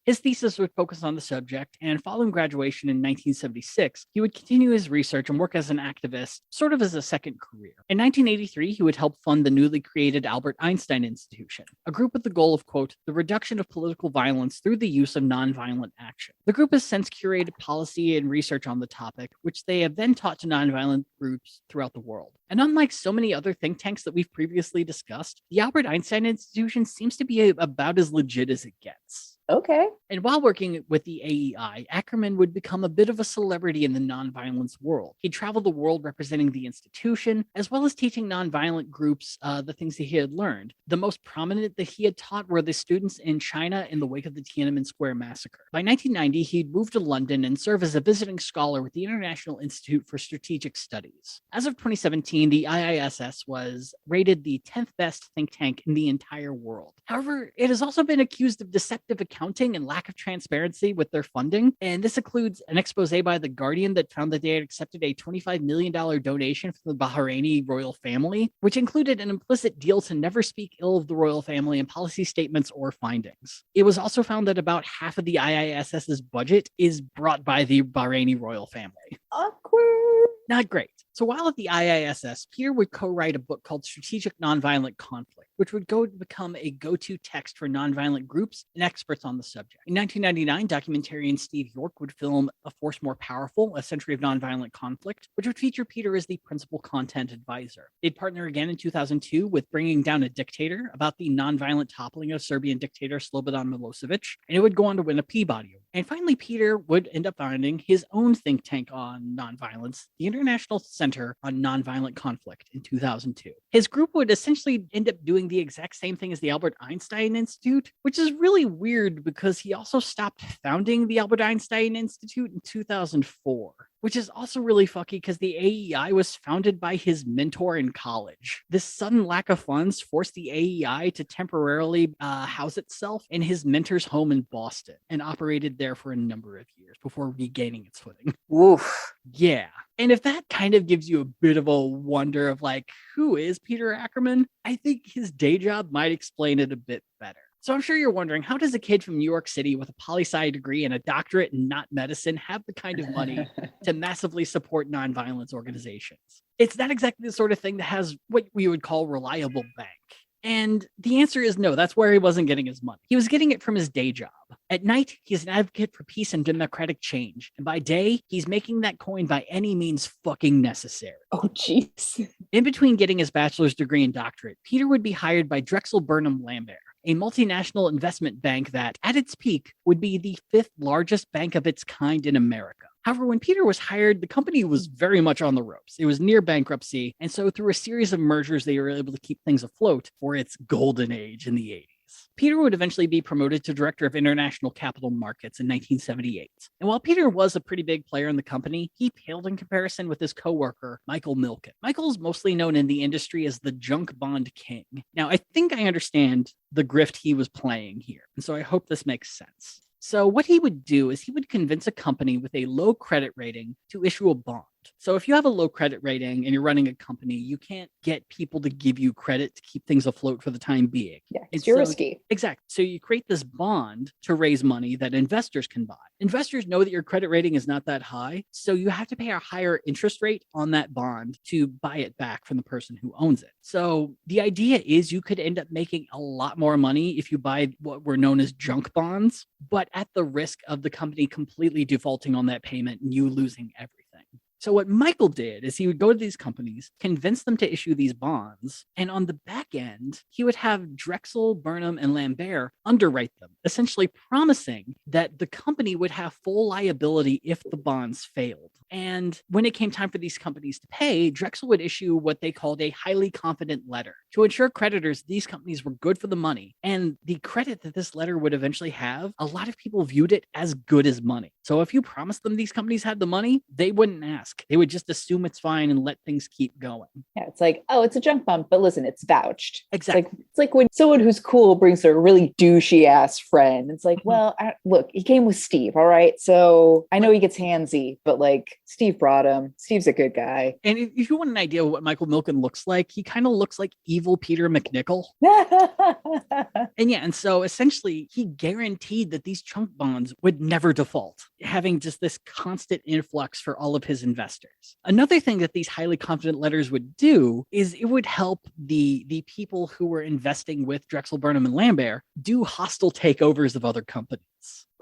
His thesis would focus on the subject, and following graduation in 1976, he would continue his research and work as an activist, sort of as a second career. In 1983, he would help fund the newly created Albert Einstein Institution, a group with the goal of, quote, the reduction of political violence through the use of nonviolent action. The group has since curated policy and research on the topic, which they have then taught to nonviolent groups throughout the world. And unlike so many other think tanks that we've previously discussed, the Albert Einstein Institution seems to be about as legit as it gets. Okay. And while working with the AEI, Ackerman would become a bit of a celebrity in the nonviolence world. He'd travel the world representing the institution, as well as teaching nonviolent groups the things that he had learned. The most prominent that he had taught were the students in China in the wake of the Tiananmen Square massacre. By 1990, he'd moved to London and served as a visiting scholar with the International Institute for Strategic Studies. As of 2017, the IISS was rated the 10th best think tank in the entire world. However, it has also been accused of deceptive accounting accounting and lack of transparency with their funding. And this includes an expose by The Guardian that found that they had accepted a $25 million donation from the Bahraini royal family, which included an implicit deal to never speak ill of the royal family in policy statements or findings. It was also found that about half of the IISS's budget is brought by the Bahraini royal family. Awkward. Not great. So while at the IISS, Peter would co-write a book called Strategic Nonviolent Conflict, which would go to become a go-to text for nonviolent groups and experts on the subject. In 1999, documentarian Steve York would film A Force More Powerful, A Century of Nonviolent Conflict, which would feature Peter as the principal content advisor. They'd partner again in 2002 with Bringing Down a Dictator, about the nonviolent toppling of Serbian dictator Slobodan Milosevic, and it would go on to win a Peabody Award. And finally, Peter would end up founding his own think tank on nonviolence, the International Center on Nonviolent Conflict, in 2002. His group would essentially end up doing the exact same thing as the Albert Einstein Institute, which is really weird because he also stopped founding the Albert Einstein Institute in 2004. Which is also really fucky because the AEI was founded by his mentor in college. This sudden lack of funds forced the AEI to temporarily house itself in his mentor's home in Boston and operated there for a number of years before regaining its footing. Woof. Yeah. And if that kind of gives you a bit of a wonder of like, who is Peter Ackerman? I think his day job might explain it a bit better. So I'm sure you're wondering, how does a kid from New York City with a poli-sci degree and a doctorate in not medicine have the kind of money to massively support nonviolence organizations? It's not exactly the sort of thing that has what we would call reliable bank. And the answer is no, that's where he wasn't getting his money. He was getting it from his day job. At night, he's an advocate for peace and democratic change. And by day, he's making that coin by any means fucking necessary. Oh, jeez. In between getting his bachelor's degree and doctorate, Peter would be hired by Drexel Burnham Lambert, a multinational investment bank that, at its peak, would be the 5th largest bank of its kind in America. However, when Peter was hired, the company was very much on the ropes. It was near bankruptcy, and so through a series of mergers, they were able to keep things afloat for its golden age in the 80s. Peter would eventually be promoted to Director of International Capital Markets in 1978. And while Peter was a pretty big player in the company, he paled in comparison with his co-worker, Michael Milken. Michael's mostly known in the industry as the junk bond king. Now, I think I understand the grift he was playing here, and so I hope this makes sense. So what he would do is he would convince a company with a low credit rating to issue a bond. So if you have a low credit rating and you're running a company, you can't get people to give you credit to keep things afloat for the time being. Yeah, it's risky. Exactly. So you create this bond to raise money that investors can buy. Investors know that your credit rating is not that high, so you have to pay a higher interest rate on that bond to buy it back from the person who owns it. So the idea is you could end up making a lot more money if you buy what were known as junk bonds, but at the risk of the company completely defaulting on that payment and you losing everything. So what Michael did is he would go to these companies, convince them to issue these bonds, and on the back end, he would have Drexel, Burnham, and Lambert underwrite them, essentially promising that the company would have full liability if the bonds failed. And when it came time for these companies to pay, Drexel would issue what they called a highly confident letter to ensure creditors these companies were good for the money. And the credit that this letter would eventually have, a lot of people viewed it as good as money. So if you promised them these companies had the money, they wouldn't ask. They would just assume it's fine and let things keep going. Yeah, it's like, oh, it's a junk bond, but listen, it's vouched. Exactly. It's like when someone who's cool brings a really douchey ass friend. It's like, well, look, he came with Steve, all right? So I know he gets handsy, but like Steve brought him. Steve's a good guy. And if you want an idea of what Michael Milken looks like, he kind of looks like evil Peter McNichol. And so essentially he guaranteed that these junk bonds would never default, having just this constant influx for all of his investors. Another thing that these highly confident letters would do is it would help the people who were investing with Drexel, Burnham, and Lambert do hostile takeovers of other companies.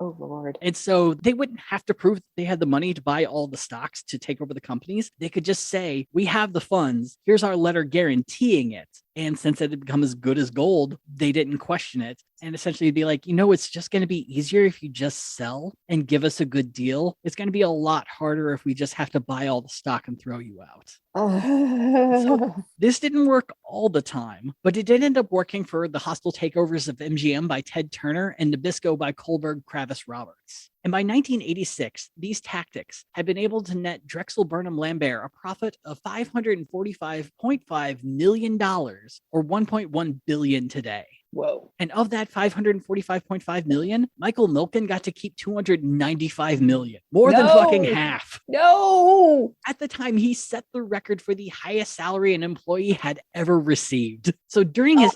Oh, Lord. And so they wouldn't have to prove that they had the money to buy all the stocks to take over the companies. They could just say, we have the funds. Here's our letter guaranteeing it. And since it had become as good as gold, they didn't question it. And essentially be like, it's just going to be easier if you just sell and give us a good deal. It's going to be a lot harder if we just have to buy all the stock and throw you out. So this didn't work all the time, but it did end up working for the hostile takeovers of MGM by Ted Turner and Nabisco by Kohlberg Kravis Roberts. And by 1986, these tactics had been able to net Drexel Burnham Lambert a profit of $545.5 million, or $1.1 billion today. Whoa. And of that 545.5 million, Michael Milken got to keep 295 million, more than fucking half. No. At the time, he set the record for the highest salary an employee had ever received. So during his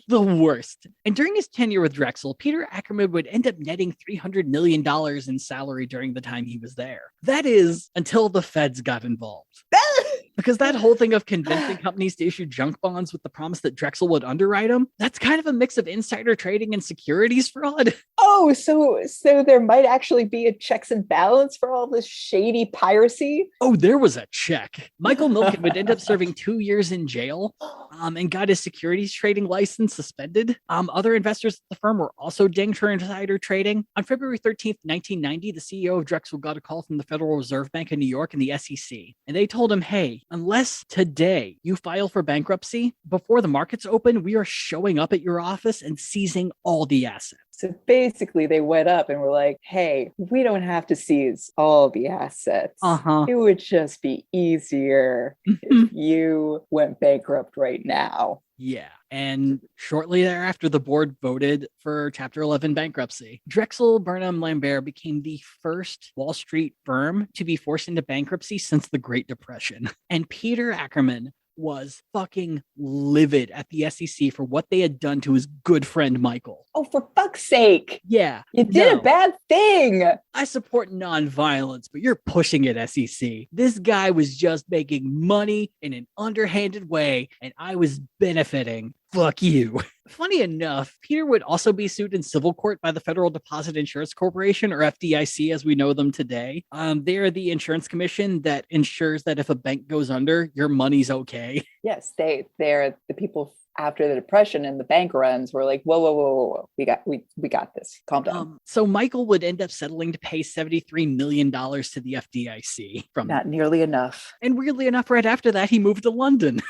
the worst. And during his tenure with Drexel, Peter Ackerman would end up netting $300 million in salary during the time he was there. That is until the feds got involved. Because that whole thing of convincing companies to issue junk bonds with the promise that Drexel would underwrite them, that's kind of a mix of insider trading and securities fraud. Oh, so there might actually be a checks and balance for all this shady piracy? Oh, there was a check. Michael Milken would end up serving 2 years in jail and got his securities trading license suspended. Other investors at the firm were also dinged for insider trading. On February 13th, 1990, the CEO of Drexel got a call from the Federal Reserve Bank of New York and the SEC. And they told him, hey, unless today you file for bankruptcy, before the markets open, we are showing up at your office and seizing all the assets. So basically, they went up and were like, hey, we don't have to seize all the assets. It would just be easier if you went bankrupt right now. Yeah. And shortly thereafter, the board voted for Chapter 11 bankruptcy. Drexel Burnham Lambert became the first Wall Street firm to be forced into bankruptcy since the Great Depression. And Peter Ackerman was fucking livid at the SEC for what they had done to his good friend Michael. Oh, for fuck's sake. Yeah. You did a bad thing. I support nonviolence, but you're pushing it, SEC. This guy was just making money in an underhanded way, and I was benefiting. Fuck you. Funny enough, Peter would also be sued in civil court by the Federal Deposit Insurance Corporation, or FDIC as we know them today. They are the insurance commission that ensures that if a bank goes under, your money's okay. Yes, they're the people after the Depression and the bank runs were like, whoa. We got this. Calm down. So Michael would end up settling to pay $73 million to the FDIC. Not nearly enough. And weirdly enough, right after that, he moved to London.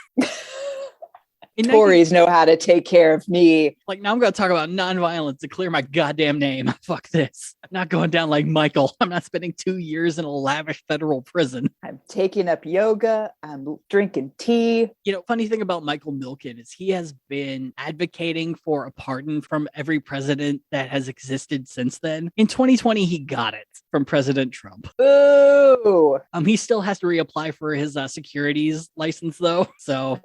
Tories know how to take care of me. Like, now I'm going to talk about nonviolence to clear my goddamn name. Fuck this. I'm not going down like Michael. I'm not spending 2 years in a lavish federal prison. I'm taking up yoga. I'm drinking tea. You know, funny thing about Michael Milken is he has been advocating for a pardon from every president that has existed since then. In 2020, he got it from President Trump. Ooh. He still has to reapply for his securities license, though. So...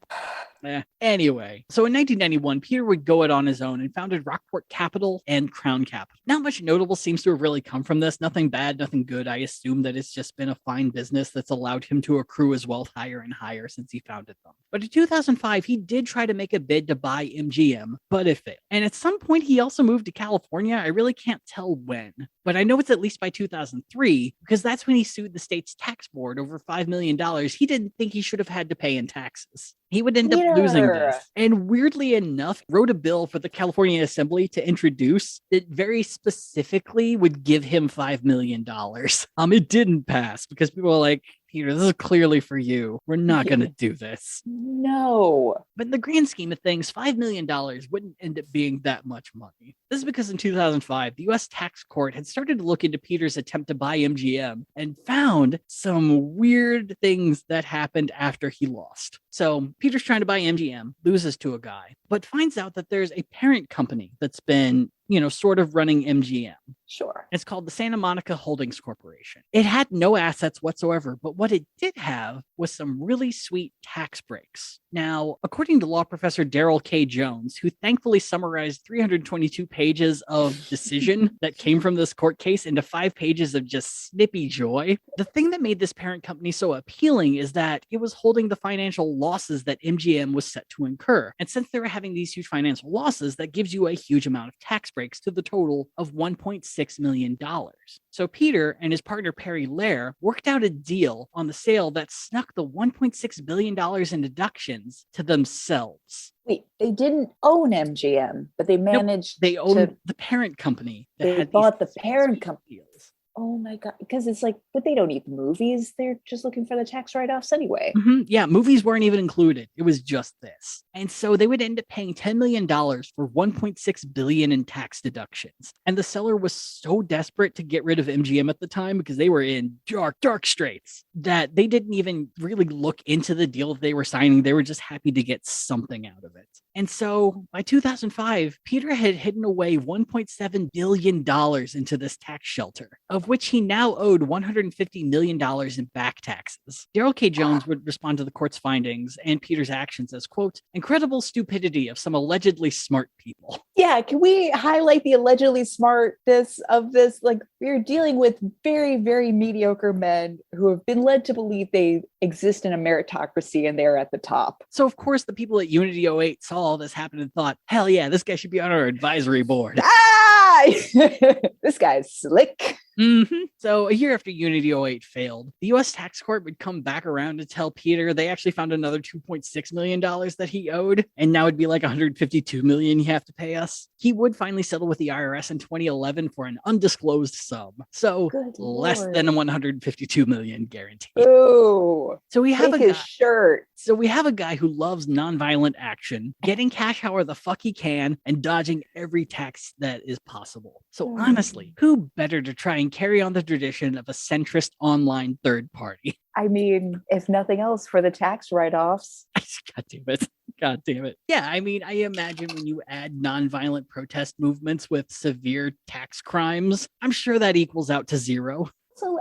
Anyway, so in 1991, Peter would go it on his own and founded Rockport Capital and Crown Capital. Not much notable seems to have really come from this. Nothing bad, nothing good. I assume that it's just been a fine business that's allowed him to accrue his wealth higher and higher since he founded them. But in 2005, he did try to make a bid to buy MGM, but it failed. And at some point, he also moved to California. I really can't tell when, but I know it's at least by 2003 because that's when he sued the state's tax board over $5 million he didn't think he should have had to pay in taxes. He would end up losing this. And weirdly enough, wrote a bill for the California Assembly to introduce that very specifically would give him $5 million. It didn't pass because people were like, Peter, this is clearly for you. We're not going to do this. No. But in the grand scheme of things, $5 million wouldn't end up being that much money. This is because in 2005, the U.S. tax court had started to look into Peter's attempt to buy MGM and found some weird things that happened after he lost. So Peter's trying to buy MGM, loses to a guy, but finds out that there's a parent company that's been, sort of running MGM. Sure. It's called the Santa Monica Holdings Corporation. It had no assets whatsoever, but what it did have was some really sweet tax breaks. Now, according to law professor Darrell K. Jones, who thankfully summarized 322 pages of decision that came from this court case into 5 pages of just snippy joy, the thing that made this parent company so appealing is that it was holding the financial losses that MGM was set to incur. And since they were having these huge financial losses, that gives you a huge amount of tax breaks to the total of $1.6 million. So Peter and his partner Perry Lair worked out a deal on the sale that snuck the $1.6 billion in deductions to themselves. Wait, they didn't own MGM, but they managed They owned the parent company. They bought the parent company. Oh my God. Because it's like, but they don't need the movies. They're just looking for the tax write-offs anyway. Yeah, movies weren't even included. It was just this. And so they would end up paying $10 million for $1.6 billion in tax deductions. And the seller was so desperate to get rid of MGM at the time because they were in dark, dark straits that they didn't even really look into the deal they were signing. They were just happy to get something out of it. And so by 2005, Peter had hidden away $1.7 billion into this tax shelter, of which he now owed $150 million in back taxes. Daryl K. Jones would respond to the court's findings and Peter's actions as, quote, incredible stupidity of some allegedly smart people. Yeah, can we highlight the allegedly smartness of this? Like, we're dealing with very, very mediocre men who have been led to believe they exist in a meritocracy and they're at the top. So, of course, the people at Unity08 saw all this happen and thought, hell yeah, this guy should be on our advisory board. This guy's slick. So a year after Unity08 failed, the U.S. tax court would come back around to tell Peter they actually found another $2.6 million that he owed, and now it'd be like $152 million you have to pay us. He would finally settle with the IRS in 2011 for an undisclosed sum, so less than $152 million guaranteed. Ooh, so we have his shirt. So we have a guy who loves nonviolent action, getting cash however the fuck he can, and dodging every tax that is possible. So honestly, who better to try and carry on the tradition of a centrist online third party? I mean, if nothing else, for the tax write-offs. God damn it. God damn it. Yeah, I mean, I imagine when you add nonviolent protest movements with severe tax crimes, I'm sure that equals out to zero. So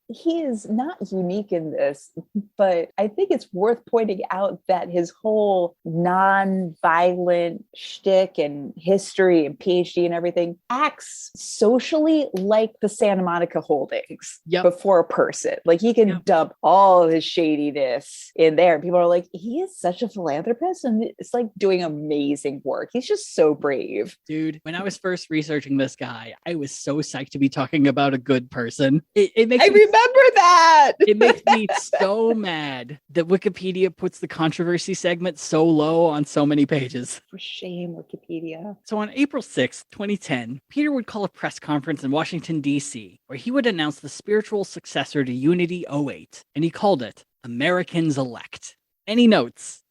he is not unique in this, but I think it's worth pointing out that his whole non-violent shtick and history and PhD and everything acts socially like the Santa Monica holdings before a person. Like, he can dump all of his shadiness in there. And people are like, he is such a philanthropist and it's like doing amazing work. He's just so brave. Dude, when I was first researching this guy, I was so psyched to be talking about a good person. It makes I remember that. It makes me so mad that Wikipedia puts the controversy segment so low on so many pages. For shame, Wikipedia. So on April 6th, 2010, Peter would call a press conference in Washington, D.C., where he would announce the spiritual successor to Unity08, and he called it Americans Elect. Any notes?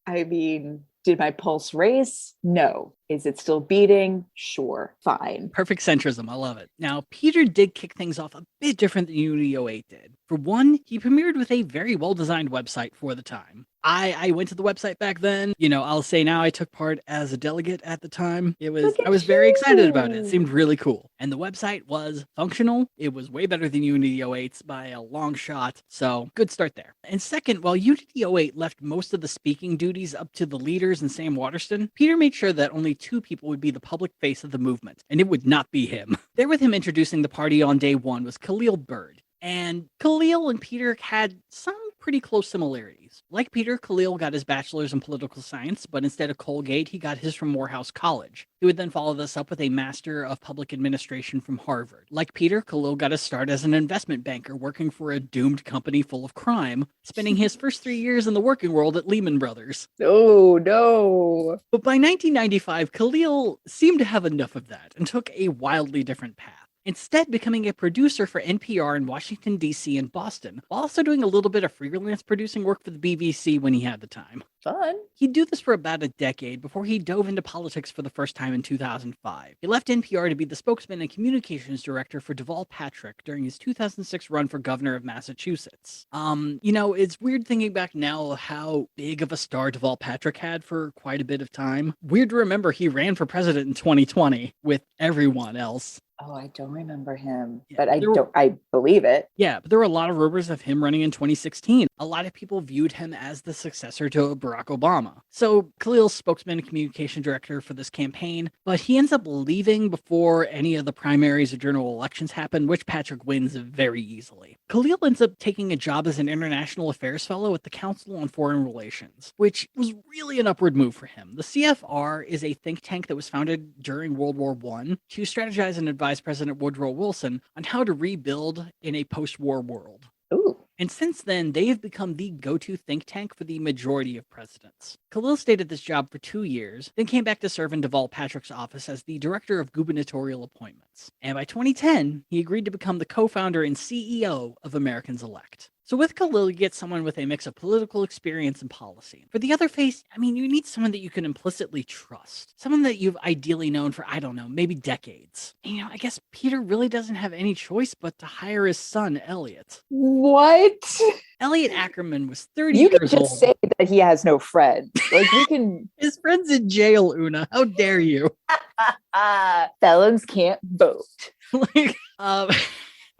I mean, did my pulse race? No. Is it still beating? Sure. Fine. Perfect centrism. I love it. Now, Peter did kick things off a bit different than Unity08 did. For one, he premiered with a very well-designed website for the time. I went to the website back then. I'll say now I took part as a delegate at the time. I was very excited about it. It seemed really cool. And the website was functional. It was way better than Unity08's by a long shot. So good start there. And second, while Unity08 left most of the speaking duties up to the leaders and Sam Waterston, Peter made sure that only 2 people would be the public face of the movement, and it would not be him. There with him introducing the party on day 1 was Khalil Bird. And Khalil and Peter had some pretty close similarities. Like Peter, Khalil got his bachelor's in political science, but instead of Colgate, he got his from Morehouse College. He would then follow this up with a Master of Public Administration from Harvard. Like Peter, Khalil got his start as an investment banker working for a doomed company full of crime, spending his first 3 years in the working world at Lehman Brothers. Oh, no. But by 1995, Khalil seemed to have enough of that and took a wildly different path. Instead becoming a producer for NPR in Washington, D.C. and Boston, while also doing a little bit of freelance producing work for the BBC when he had the time. Fun. He'd do this for about a decade before he dove into politics for the first time in 2005. He left NPR to be the spokesman and communications director for Deval Patrick during his 2006 run for governor of Massachusetts. It's weird thinking back now how big of a star Deval Patrick had for quite a bit of time. Weird to remember he ran for president in 2020 with everyone else. Oh, I don't remember him, but I believe it. Yeah, but there were a lot of rumors of him running in 2016. A lot of people viewed him as the successor to Barack Obama. So Khalil's spokesman and communication director for this campaign, but he ends up leaving before any of the primaries or general elections happen, which Patrick wins very easily. Khalil ends up taking a job as an international affairs fellow at the Council on Foreign Relations, which was really an upward move for him. The CFR is a think tank that was founded during World War I to strategize and advise President Woodrow Wilson on how to rebuild in a post-war world. Ooh. And since then, they have become the go-to think tank for the majority of presidents. Khalil stayed at this job for 2 years, then came back to serve in Deval Patrick's office as the director of gubernatorial appointments. And by 2010, he agreed to become the co-founder and CEO of Americans Elect. So with Khalil, you get someone with a mix of political experience and policy. For the other face, I mean, you need someone that you can implicitly trust. Someone that you've ideally known for, I don't know, maybe decades. And, I guess Peter really doesn't have any choice but to hire his son, Elliot. What? Elliot Ackerman was 30 You can years just old. say that he has no friend. Like, you can. His friend's in jail, Una. How dare you? Felons can't vote.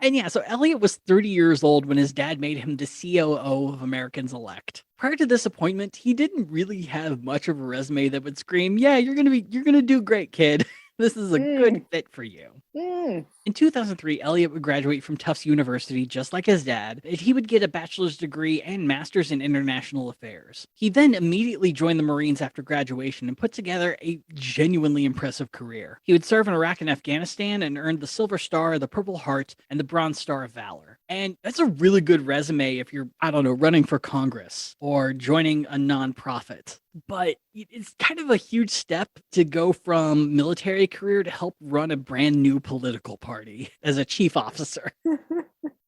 And yeah, so Elliot was 30 years old when his dad made him the COO of Americans Elect. Prior to this appointment, he didn't really have much of a resume that would scream, yeah, you're gonna do great, kid. This is a good fit for you. In 2003, Elliot would graduate from Tufts University just like his dad, and he would get a bachelor's degree and master's in international affairs. He then immediately joined the Marines after graduation and put together a genuinely impressive career. He would serve in Iraq and Afghanistan and earned the Silver Star, the Purple Heart, and the Bronze Star of Valor. And that's a really good resume if you're, I don't know, running for Congress or joining a nonprofit. But it's kind of a huge step to go from military career to help run a brand new political party as a chief officer.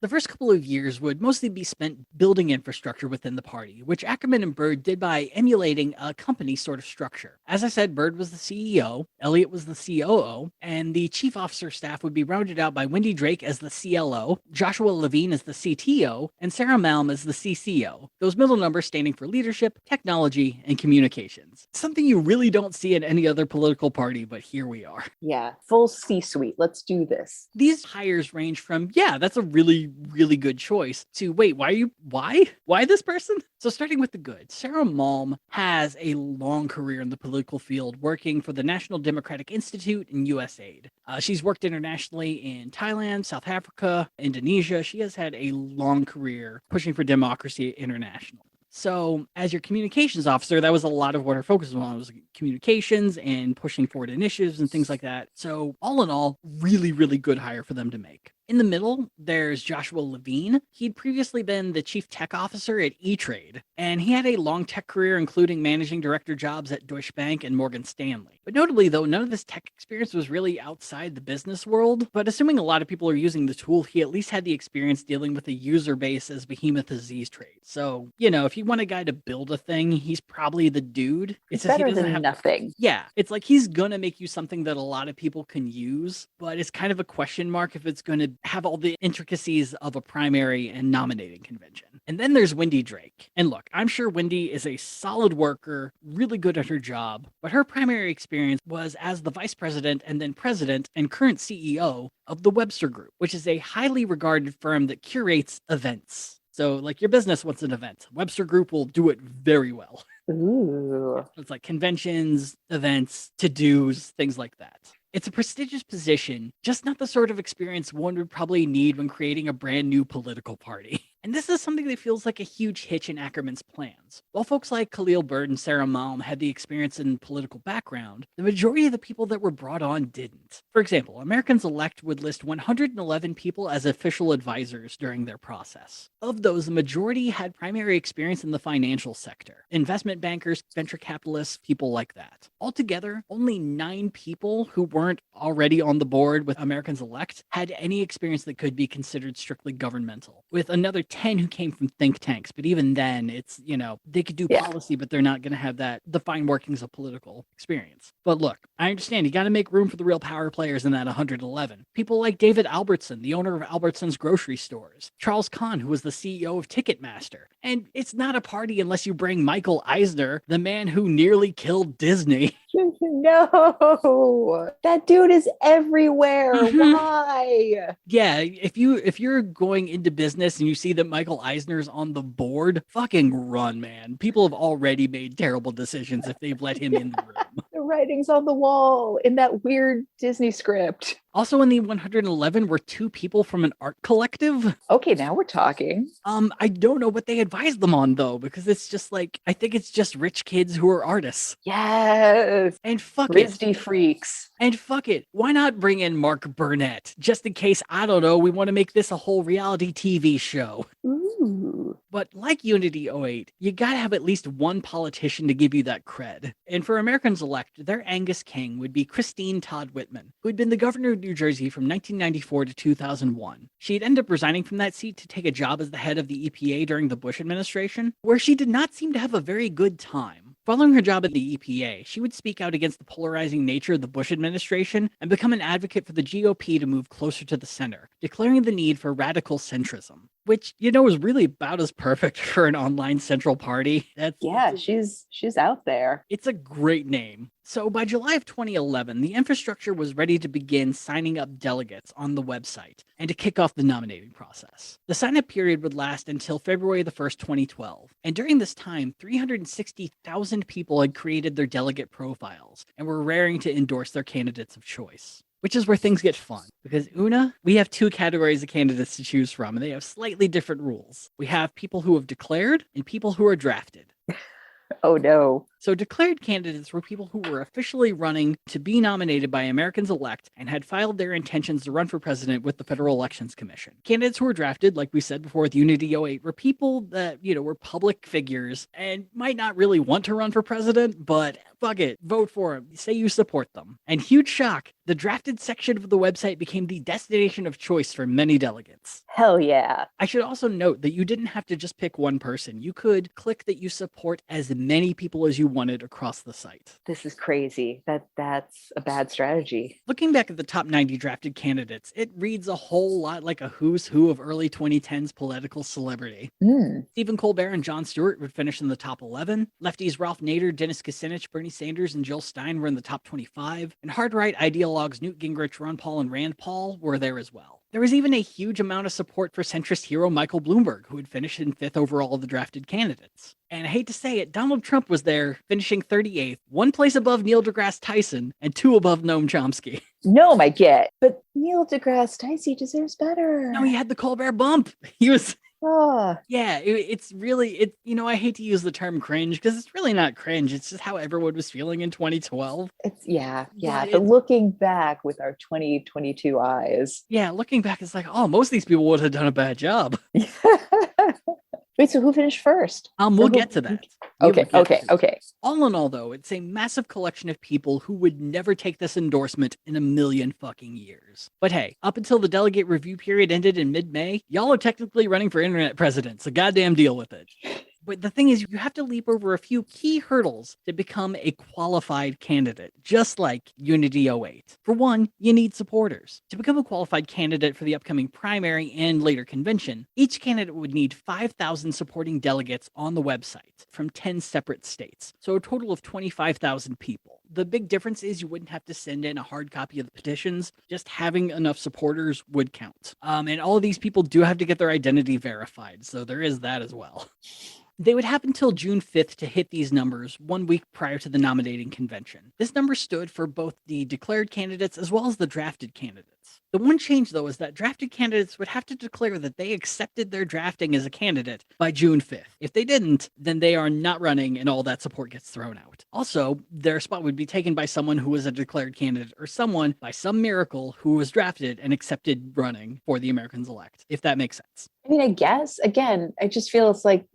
The first couple of years would mostly be spent building infrastructure within the party, which Ackerman and Byrd did by emulating a company sort of structure. As I said, Byrd was the CEO, Elliot was the COO, and the chief officer staff would be rounded out by Wendy Drake as the CLO, Joshua Levine as the CTO, and Sarah Malm as the CCO. Those middle numbers standing for leadership, technology, and communications. Something you really don't see in any other political party, but here we are. Yeah, full C-suite. Let's do this. These hires range from, yeah, that's a really good choice, to wait, why this person? So starting with the good, Sarah Malm has a long career in the political field, working for the National Democratic Institute and USAID. She's worked internationally in Thailand, South Africa, Indonesia. She has had a long career pushing for democracy internationally. So as your communications officer, that was a lot of what her focus was on, was communications and pushing forward initiatives and things like that. So all in all, really good hire for them to make. In the middle, there's Joshua Levine. He'd previously been the chief tech officer at E-Trade, and he had a long tech career, including managing director jobs at Deutsche Bank and Morgan Stanley. But notably, though, none of this tech experience was really outside the business world. But assuming a lot of people are using the tool, he at least had the experience dealing with a user base as behemoth as E-Trade. So, if you want a guy to build a thing, he's probably the dude. It's better than nothing. Yeah, it's like he's gonna make you something that a lot of people can use, but it's kind of a question mark if it's gonna have all the intricacies of a primary and nominating convention. And then there's Wendy Drake. And look, I'm sure Wendy is a solid worker, really good at her job, but her primary experience was as the vice president and then president and current CEO of the Webster Group, which is a highly regarded firm that curates events. So like your business wants an event, Webster Group will do it very well. Ooh. It's like conventions, events, to-dos, things like that. It's a prestigious position, just not the sort of experience one would probably need when creating a brand new political party. And this is something that feels like a huge hitch in Ackerman's plans. While folks like Khalil Byrd and Sarah Malm had the experience and political background, the majority of the people that were brought on didn't. For example, Americans Elect would list 111 people as official advisors during their process. Of those, the majority had primary experience in the financial sector. Investment bankers, venture capitalists, people like that. Altogether, only 9 people who weren't already on the board with Americans Elect had any experience that could be considered strictly governmental, with another 10 who came from think tanks. But even then, it's, they could do policy, but they're not going to have that defined workings of political experience. But look, I understand you got to make room for the real power players in that 111. People like David Albertson, the owner of Albertson's grocery stores, Charles Kahn, who was the CEO of Ticketmaster. And it's not a party unless you bring Michael Eisner, the man who nearly killed Disney. No, that dude is everywhere. Why? Yeah, if you're going into business and you see that Michael Eisner's on the board, fucking run, man. People have already made terrible decisions if they've let him in the room. The writing's on the wall in that weird Disney script. Also in the 111 were 2 people from an art collective. Okay, now we're talking. I don't know what they advised them on though, because it's just like, I think it's just rich kids who are artists. Yes. And fuck RISD freaks. And fuck it. Why not bring in Mark Burnett? Just in case, I don't know, we want to make this a whole reality TV show. Ooh. But like Unity08, you gotta have at least one politician to give you that cred. And for Americans elect, their Angus King would be Christine Todd Whitman, who had been the governor of New Jersey from 1994 to 2001. She'd end up resigning from that seat to take a job as the head of the EPA during the Bush administration, where she did not seem to have a very good time. Following her job at the EPA, she would speak out against the polarizing nature of the Bush administration and become an advocate for the GOP to move closer to the center, declaring the need for radical centrism, which, you know, is really about as perfect for an online central party. She's out there. It's a great name. So by July of 2011, the infrastructure was ready to begin signing up delegates on the website and to kick off the nominating process. The sign-up period would last until February the 1st, 2012. And during this time, 360,000 people had created their delegate profiles and were raring to endorse their candidates of choice. Which is where things get fun. Because, Una, we have 2 categories of candidates to choose from, and they have slightly different rules. We have people who have declared and people who are drafted. Oh, no. So declared candidates were people who were officially running to be nominated by Americans elect and had filed their intentions to run for president with the Federal Elections Commission. Candidates who were drafted, like we said before with Unity08, were people that, you know, were public figures and might not really want to run for president, but fuck it, vote for them, say you support them. And huge shock, the drafted section of the website became the destination of choice for many delegates. Hell yeah. I should also note that you didn't have to just pick one person. You could click that you support as many people as you wanted across the site. This is crazy. That's a bad strategy. Looking back at the top 90 drafted candidates, it reads a whole lot like a who's who of early 2010s political celebrity. Stephen Colbert and Jon Stewart would finish in the top 11. Lefties Ralph Nader, Dennis Kucinich, Bernie Sanders, and Jill Stein were in the top 25. And hard-right ideologues Newt Gingrich, Ron Paul, and Rand Paul were there as well. There was even a huge amount of support for centrist hero Michael Bloomberg, who had finished in 5th overall of the drafted candidates. And I hate to say it, Donald Trump was there, finishing 38th, 1 place above Neil deGrasse Tyson, and 2 above Noam Chomsky. Noam, I get, but Neil deGrasse Tyson deserves better. No, he had the Colbert bump. He was... Oh. Yeah, it's really, you know, I hate to use the term cringe because it's really not cringe. It's just how everyone was feeling in 2012. But looking back with our 2022 eyes. Yeah, looking back, it's like, oh, most of these people would have done a bad job. Wait, so who finished first? We'll get to that. Okay. All in all, though, it's a massive collection of people who would never take this endorsement in a million fucking years. But hey, up until the delegate review period ended in mid-May, y'all are technically running for internet president, so goddamn deal with it. But the thing is, you have to leap over a few key hurdles to become a qualified candidate, just like Unity08. For one, you need supporters. To become a qualified candidate for the upcoming primary and later convention, each candidate would need 5,000 supporting delegates on the website from 10 separate states, so a total of 25,000 people. The big difference is you wouldn't have to send in a hard copy of the petitions. Just having enough supporters would count. And all of these people do have to get their identity verified, so there is that as well. They would have until June 5th to hit these numbers 1 week prior to the nominating convention. This number stood for both the declared candidates as well as the drafted candidates. The one change, though, is that drafted candidates would have to declare that they accepted their drafting as a candidate by June 5th. If they didn't, then they are not running and all that support gets thrown out. Also, their spot would be taken by someone who was a declared candidate or someone, by some miracle, who was drafted and accepted running for the Americans elect, if that makes sense. I mean, I guess, again, I just feel it's like,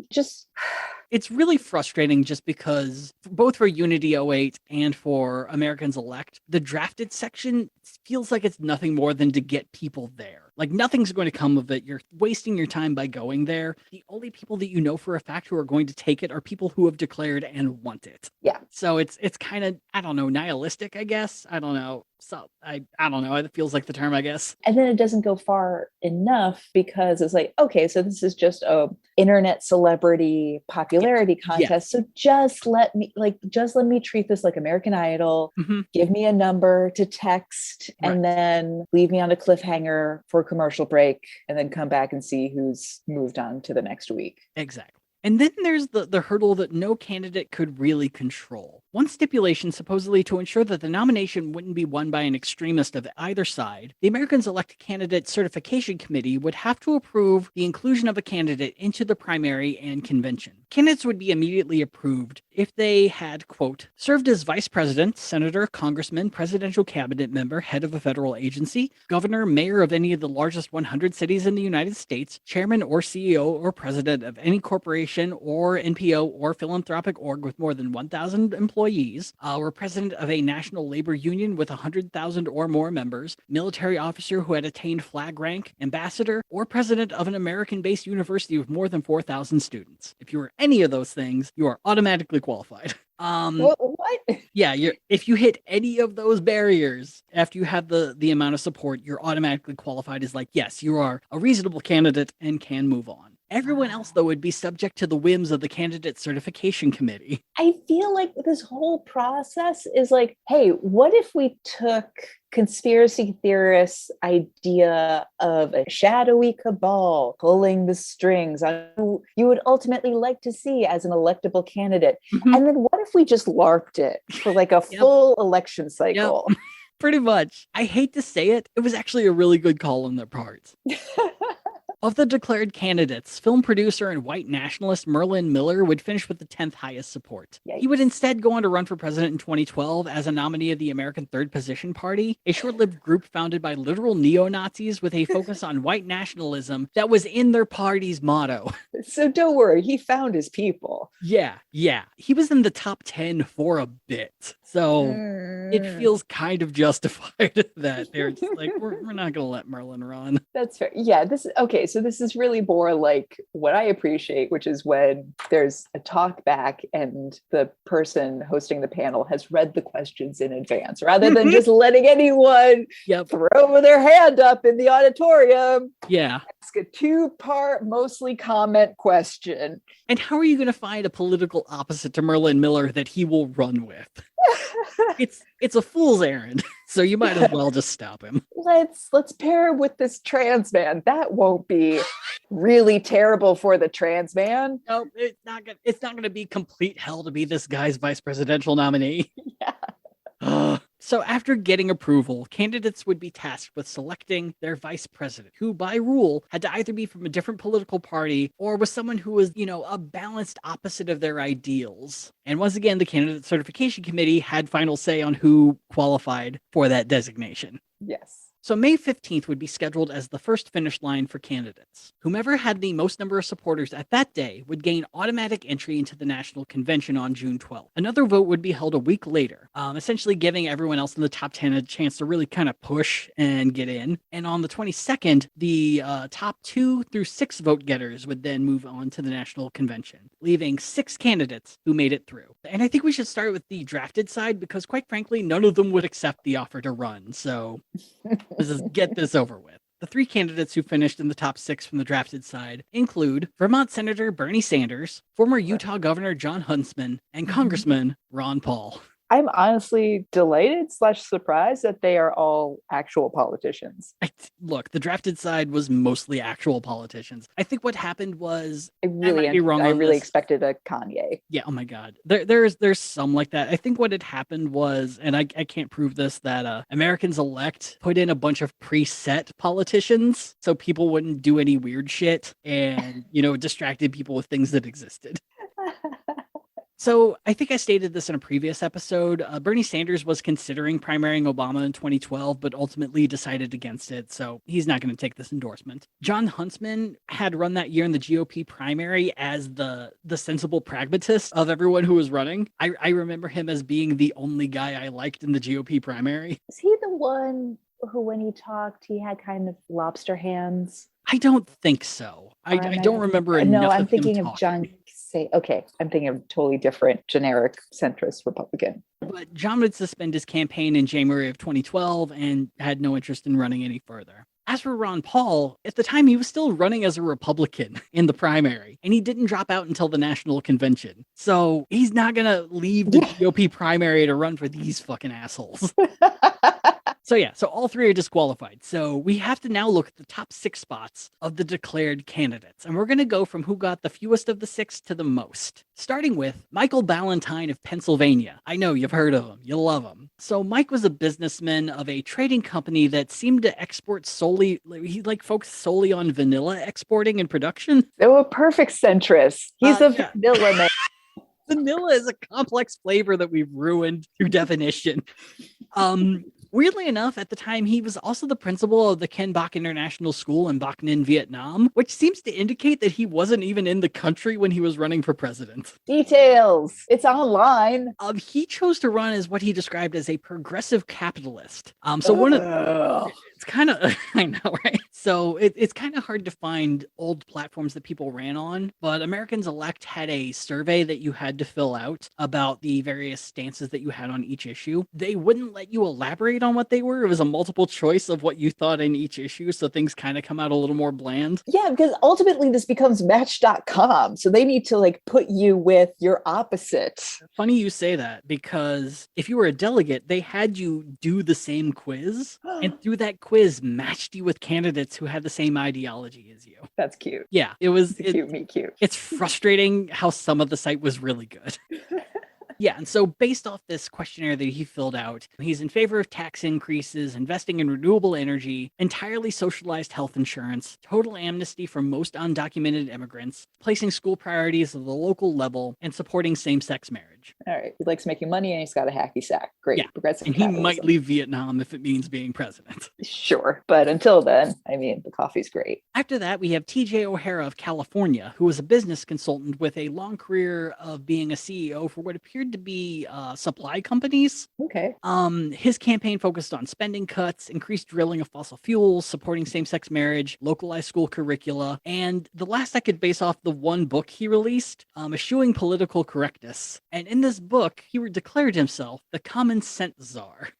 It's really frustrating just because both for Unity08 and for Americans elect, the drafted section feels like it's nothing more than to get people there. Like nothing's going to come of it. You're wasting your time by going there. The only people that you know for a fact who are going to take it are people who have declared and want it. Yeah. So it's kind of, I don't know, nihilistic, I guess. I don't know. So I don't know. It feels like the term, I guess. And then it doesn't go far enough because it's like, okay, so this is just a internet celebrity popularity contest. Yeah. So just let me treat this like American Idol. Mm-hmm. Give me a number to text and then leave me on a cliffhanger for a commercial break and then come back and see who's moved on to the next week. Exactly. And then there's the hurdle that no candidate could really control. One stipulation supposedly to ensure that the nomination wouldn't be won by an extremist of either side, the Americans Elect Candidate Certification Committee would have to approve the inclusion of a candidate into the primary and convention. Candidates would be immediately approved if they had, quote, served as vice president, senator, congressman, presidential cabinet member, head of a federal agency, governor, mayor of any of the largest 100 cities in the United States, chairman or CEO or president of any corporation or NPO or philanthropic org with more than 1,000 employees, were president of a national labor union with 100,000 or more members, military officer who had attained flag rank, ambassador, or president of an American-based university with more than 4,000 students. If you were any of those things, you are automatically qualified. What? Yeah, if you hit any of those barriers after you have the amount of support, you're automatically qualified as like, yes, you are a reasonable candidate and can move on. Everyone else, though, would be subject to the whims of the Candidate Certification Committee. I feel like this whole process is like, hey, what if we took conspiracy theorists' idea of a shadowy cabal pulling the strings on who you would ultimately like to see as an electable candidate? Mhm. And then what if we just LARPed it for like a full election cycle? Yep. Pretty much. I hate to say it, it was actually a really good call on their part. Of the declared candidates, film producer and white nationalist Merlin Miller would finish with the 10th highest support. Yikes. He would instead go on to run for president in 2012 as a nominee of the American Third Position Party, a short-lived group founded by literal neo-Nazis with a focus on white nationalism that was in their party's motto. So don't worry, he found his people. Yeah. He was in the top 10 for a bit. So it feels kind of justified that they're just like, we're not going to let Merlin run. That's fair. Yeah, so this is really more like what I appreciate, which is when there's a talk back and the person hosting the panel has read the questions in advance rather than just letting anyone throw their hand up in the auditorium. Yeah. Ask a 2-part, mostly comment question. And how are you going to find a political opposite to Merlin Miller that he will run with? It's a fool's errand, so you might as well just stop him. Let's pair him with this trans man. That won't be really terrible for the trans man. No, it's not gonna be complete hell to be this guy's vice presidential nominee. Yeah. So after getting approval, candidates would be tasked with selecting their vice president, who by rule had to either be from a different political party or was someone who was, a balanced opposite of their ideals. And once again, the Candidate Certification Committee had final say on who qualified for that designation. Yes. So May 15th would be scheduled as the first finish line for candidates. Whomever had the most number of supporters at that day would gain automatic entry into the National Convention on June 12th. Another vote would be held a week later, essentially giving everyone else in the top 10 a chance to really kind of push and get in. And on the 22nd, the top 2 through 6 vote getters would then move on to the National Convention, leaving 6 candidates who made it through. And I think we should start with the drafted side because, quite frankly, none of them would accept the offer to run. So let's just get this over with. The 3 candidates who finished in the top 6 from the drafted side include Vermont Senator Bernie Sanders, former Utah Governor John Huntsman, and Congressman Ron Paul. I'm honestly delighted / surprised that they are all actual politicians. Look, the drafted side was mostly actual politicians. I think what happened was I really expected a Kanye. Yeah, oh my God. There's some like that. I think what had happened was, and I can't prove this, that Americans Elect put in a bunch of preset politicians so people wouldn't do any weird shit and, distracted people with things that existed. So I think I stated this in a previous episode. Bernie Sanders was considering primarying Obama in 2012, but ultimately decided against it. So he's not going to take this endorsement. John Huntsman had run that year in the GOP primary as the sensible pragmatist of everyone who was running. I remember him as being the only guy I liked in the GOP primary. Is he the one who, when he talked, he had kind of lobster hands? I don't think so. I don't remember enough. No, I'm of thinking him of John. I'm thinking of a totally different generic centrist Republican. But John would suspend his campaign in January of 2012 and had no interest in running any further. As for Ron Paul, at the time he was still running as a Republican in the primary, and he didn't drop out until the National Convention. So he's not going to leave the GOP primary to run for these fucking assholes. So all three are disqualified. So we have to now look at the top 6 spots of the declared candidates. And we're going to go from who got the fewest of the 6 to the most. Starting with Michael Ballantyne of Pennsylvania. I know you've heard of him. You love him. So Mike was a businessman of a trading company that seemed to export solely, he focused solely on vanilla exporting and production. They were perfect centrist. He's a vanilla man. Vanilla is a complex flavor that we've ruined through definition. Weirdly enough, at the time, he was also the principal of the Ken Bach International School in Bac Ninh, Vietnam, which seems to indicate that he wasn't even in the country when he was running for president. Details. It's online. He chose to run as what he described as a progressive capitalist. It's kind of, I know, right? So it's kind of hard to find old platforms that people ran on, but Americans Elect had a survey that you had to fill out about the various stances that you had on each issue. They wouldn't let you elaborate on what they were. It was a multiple choice of what you thought in each issue, so things kind of come out a little more bland. Yeah, because ultimately this becomes Match.com, so they need to put you with your opposite. Funny you say that, because if you were a delegate, they had you do the same quiz, and through that quiz matched you with candidates who had the same ideology as you. That's cute. Yeah, it was cute. It's frustrating how some of the site was really good. Yeah, and so based off this questionnaire that he filled out, he's in favor of tax increases, investing in renewable energy, entirely socialized health insurance, total amnesty for most undocumented immigrants, placing school priorities at the local level, and supporting same-sex marriage. All right. He likes making money and he's got a hacky sack. Great. Yeah. Progressive and capitalism. He might leave Vietnam if it means being president. Sure. But until then, the coffee's great. After that, we have TJ O'Hara of California, who was a business consultant with a long career of being a CEO for what appeared to be supply companies. Okay. His campaign focused on spending cuts, increased drilling of fossil fuels, supporting same-sex marriage, localized school curricula, and the last I could base off the one book he released, Eschewing Political Correctness. And in this book, he declared himself the common sense czar.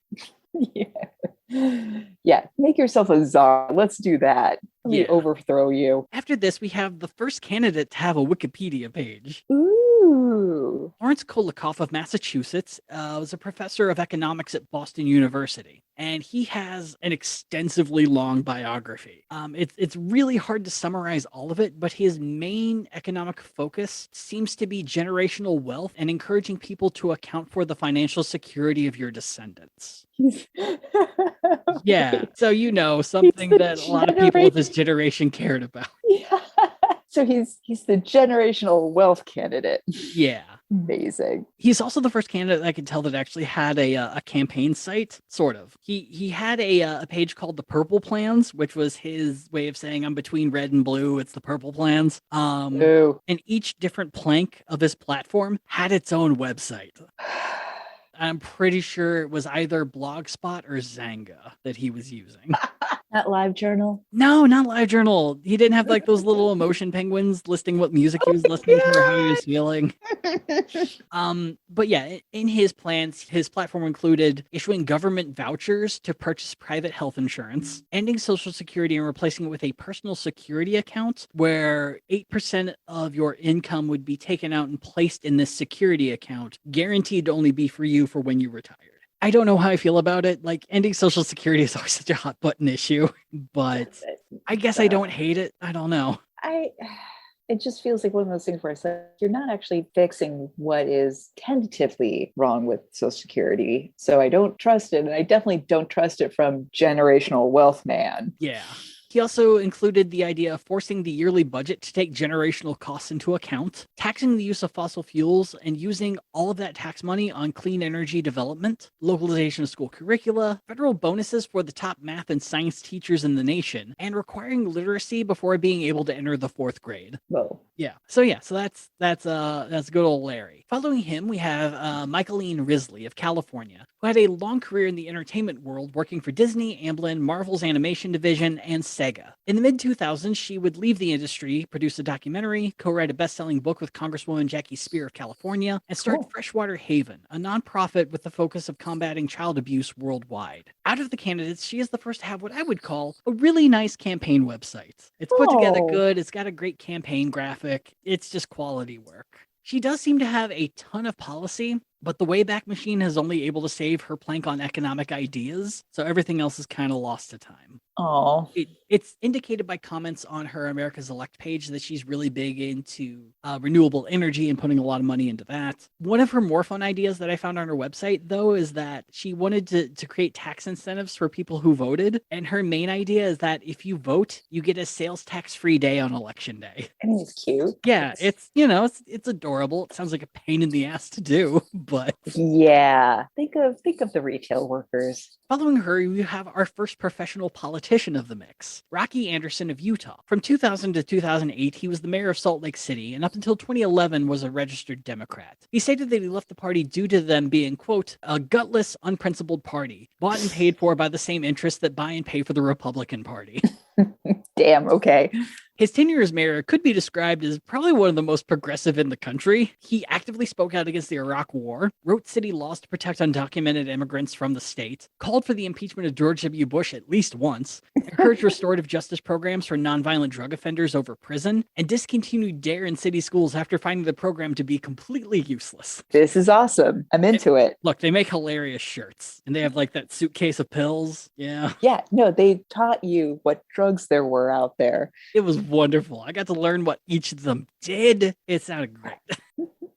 Yeah, make yourself a czar. Let's do that. Let me overthrow you. After this, we have the first candidate to have a Wikipedia page. Ooh. Lawrence Kolikoff of Massachusetts was a professor of economics at Boston University, and he has an extensively long biography. It's really hard to summarize all of it, but his main economic focus seems to be generational wealth and encouraging people to account for the financial security of your descendants. Yeah, so something that a lot of people of this generation cared about. Yeah. So he's the generational wealth candidate. Yeah. Amazing. He's also the first candidate I could tell that actually had a campaign site, sort of. He had a page called the Purple Plans, which was his way of saying I'm between red and blue. It's the Purple Plans. And each different plank of his platform had its own website. I'm pretty sure it was either Blogspot or Zanga that he was using. Not LiveJournal? No, not LiveJournal. He didn't have those little emotion penguins listing what music he was listening to or how he was feeling. But yeah, in his plans, his platform included issuing government vouchers to purchase private health insurance, ending Social Security and replacing it with a personal security account where 8% of your income would be taken out and placed in this security account, guaranteed to only be for you for when you retired. I don't know how I feel about it. Ending Social Security is always such a hot button issue, but I guess I don't hate it. I don't know. It just feels like one of those things where it's you're not actually fixing what is tentatively wrong with Social Security. So I don't trust it. And I definitely don't trust it from generational wealth man. Yeah. He also included the idea of forcing the yearly budget to take generational costs into account, taxing the use of fossil fuels, and using all of that tax money on clean energy development, localization of school curricula, federal bonuses for the top math and science teachers in the nation, and requiring literacy before being able to enter the 4th grade. Whoa. Yeah. So that's good old Larry. Following him, we have Michaeline Risley of California, who had a long career in the entertainment world, working for Disney, Amblin, Marvel's animation division, and Sega. In the mid-2000s, she would leave the industry, produce a documentary, co-write a best-selling book with Congresswoman Jackie Spear of California, and start Freshwater Haven, a nonprofit with the focus of combating child abuse worldwide. Out of the candidates, she is the first to have what I would call a really nice campaign website. It's put together good, it's got a great campaign graphic, it's just quality work. She does seem to have a ton of policy, But the Wayback Machine is only able to save her plank on economic ideas, so everything else is kind of lost to time. Oh, It's indicated by comments on her America's Elect page that she's really big into renewable energy and putting a lot of money into that. One of her more fun ideas that I found on her website, though, is that she wanted to create tax incentives for people who voted. And her main idea is that if you vote, you get a sales tax-free day on election day. I think it's cute. Yeah, it's adorable. It sounds like a pain in the ass to do, but Yeah. Think of the retail workers. following her, we have our first professional politician of the mix, Rocky Anderson of Utah. From 2000 to 2008, he was the mayor of Salt Lake City, and up until 2011 was a registered Democrat. He stated that he left the party due to them being, quote, a gutless, unprincipled party, bought and paid for by the same interests that buy and pay for the Republican Party. Damn, okay. His tenure as mayor could be described as probably one of the most progressive in the country. He actively spoke out against the Iraq War, wrote city laws to protect undocumented immigrants from the state, called for the impeachment of George W. Bush at least once, encouraged restorative justice programs for nonviolent drug offenders over prison, and discontinued DARE in city schools after finding the program to be completely useless. This is awesome. I'm into it. Look, they make hilarious shirts, and they have like that suitcase of pills. Yeah. Yeah, no, they taught you what drugs there were out there. It was wonderful. I got to learn what each of them did. It sounded great.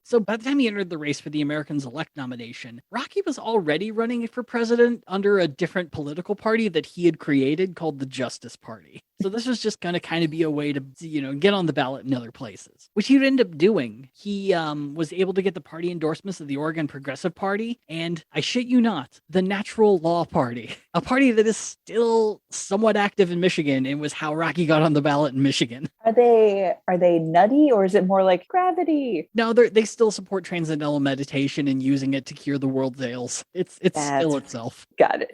So by the time he entered the race for the Americans Elect nomination, Rocky was already running for president under a different political party that he had created called the Justice Party. So this was just going to kind of be a way to, get on the ballot in other places, which he would end up doing. He was able to get the party endorsements of the Oregon Progressive Party and, I shit you not, the Natural Law Party, a party that is still somewhat active in Michigan and was how Rocky got on the ballot in Michigan. Are they nutty, or is it more like gravity? No, they still support transcendental meditation and using it to cure the world's ails. It's still itself. Got it.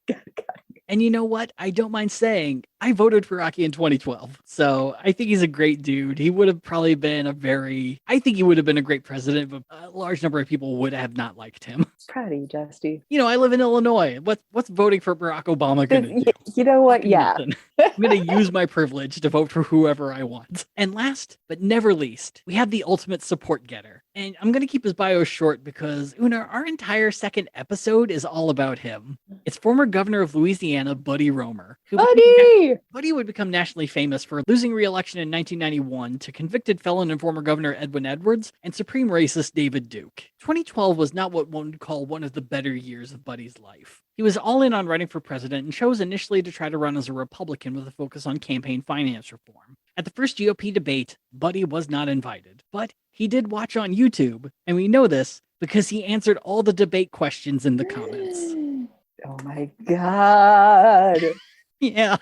got it. And you know what? I don't mind saying I voted for Rocky in 2012. So I think he's a great dude. He would have probably been I think he would have been a great president, but a large number of people would have not liked him. Proud of you, Justy. I live in Illinois. What's voting for Barack Obama going to do? You know what? Yeah. I'm going to use my privilege to vote for whoever I want. And last, but never least, we have the ultimate support getter. And I'm going to keep his bio short because, Una, our entire second episode is all about him. It's former governor of Louisiana, Buddy Roemer. Buddy would become nationally famous for losing re-election in 1991 to convicted felon and former governor Edwin Edwards and supreme racist David Duke. 2012 was not what one would call one of the better years of Buddy's life. He was all in on running for president and chose initially to try to run as a Republican with a focus on campaign finance reform. At the first GOP debate, Buddy was not invited, but he did watch on YouTube, and we know this because he answered all the debate questions in the comments. Oh my God. Yeah,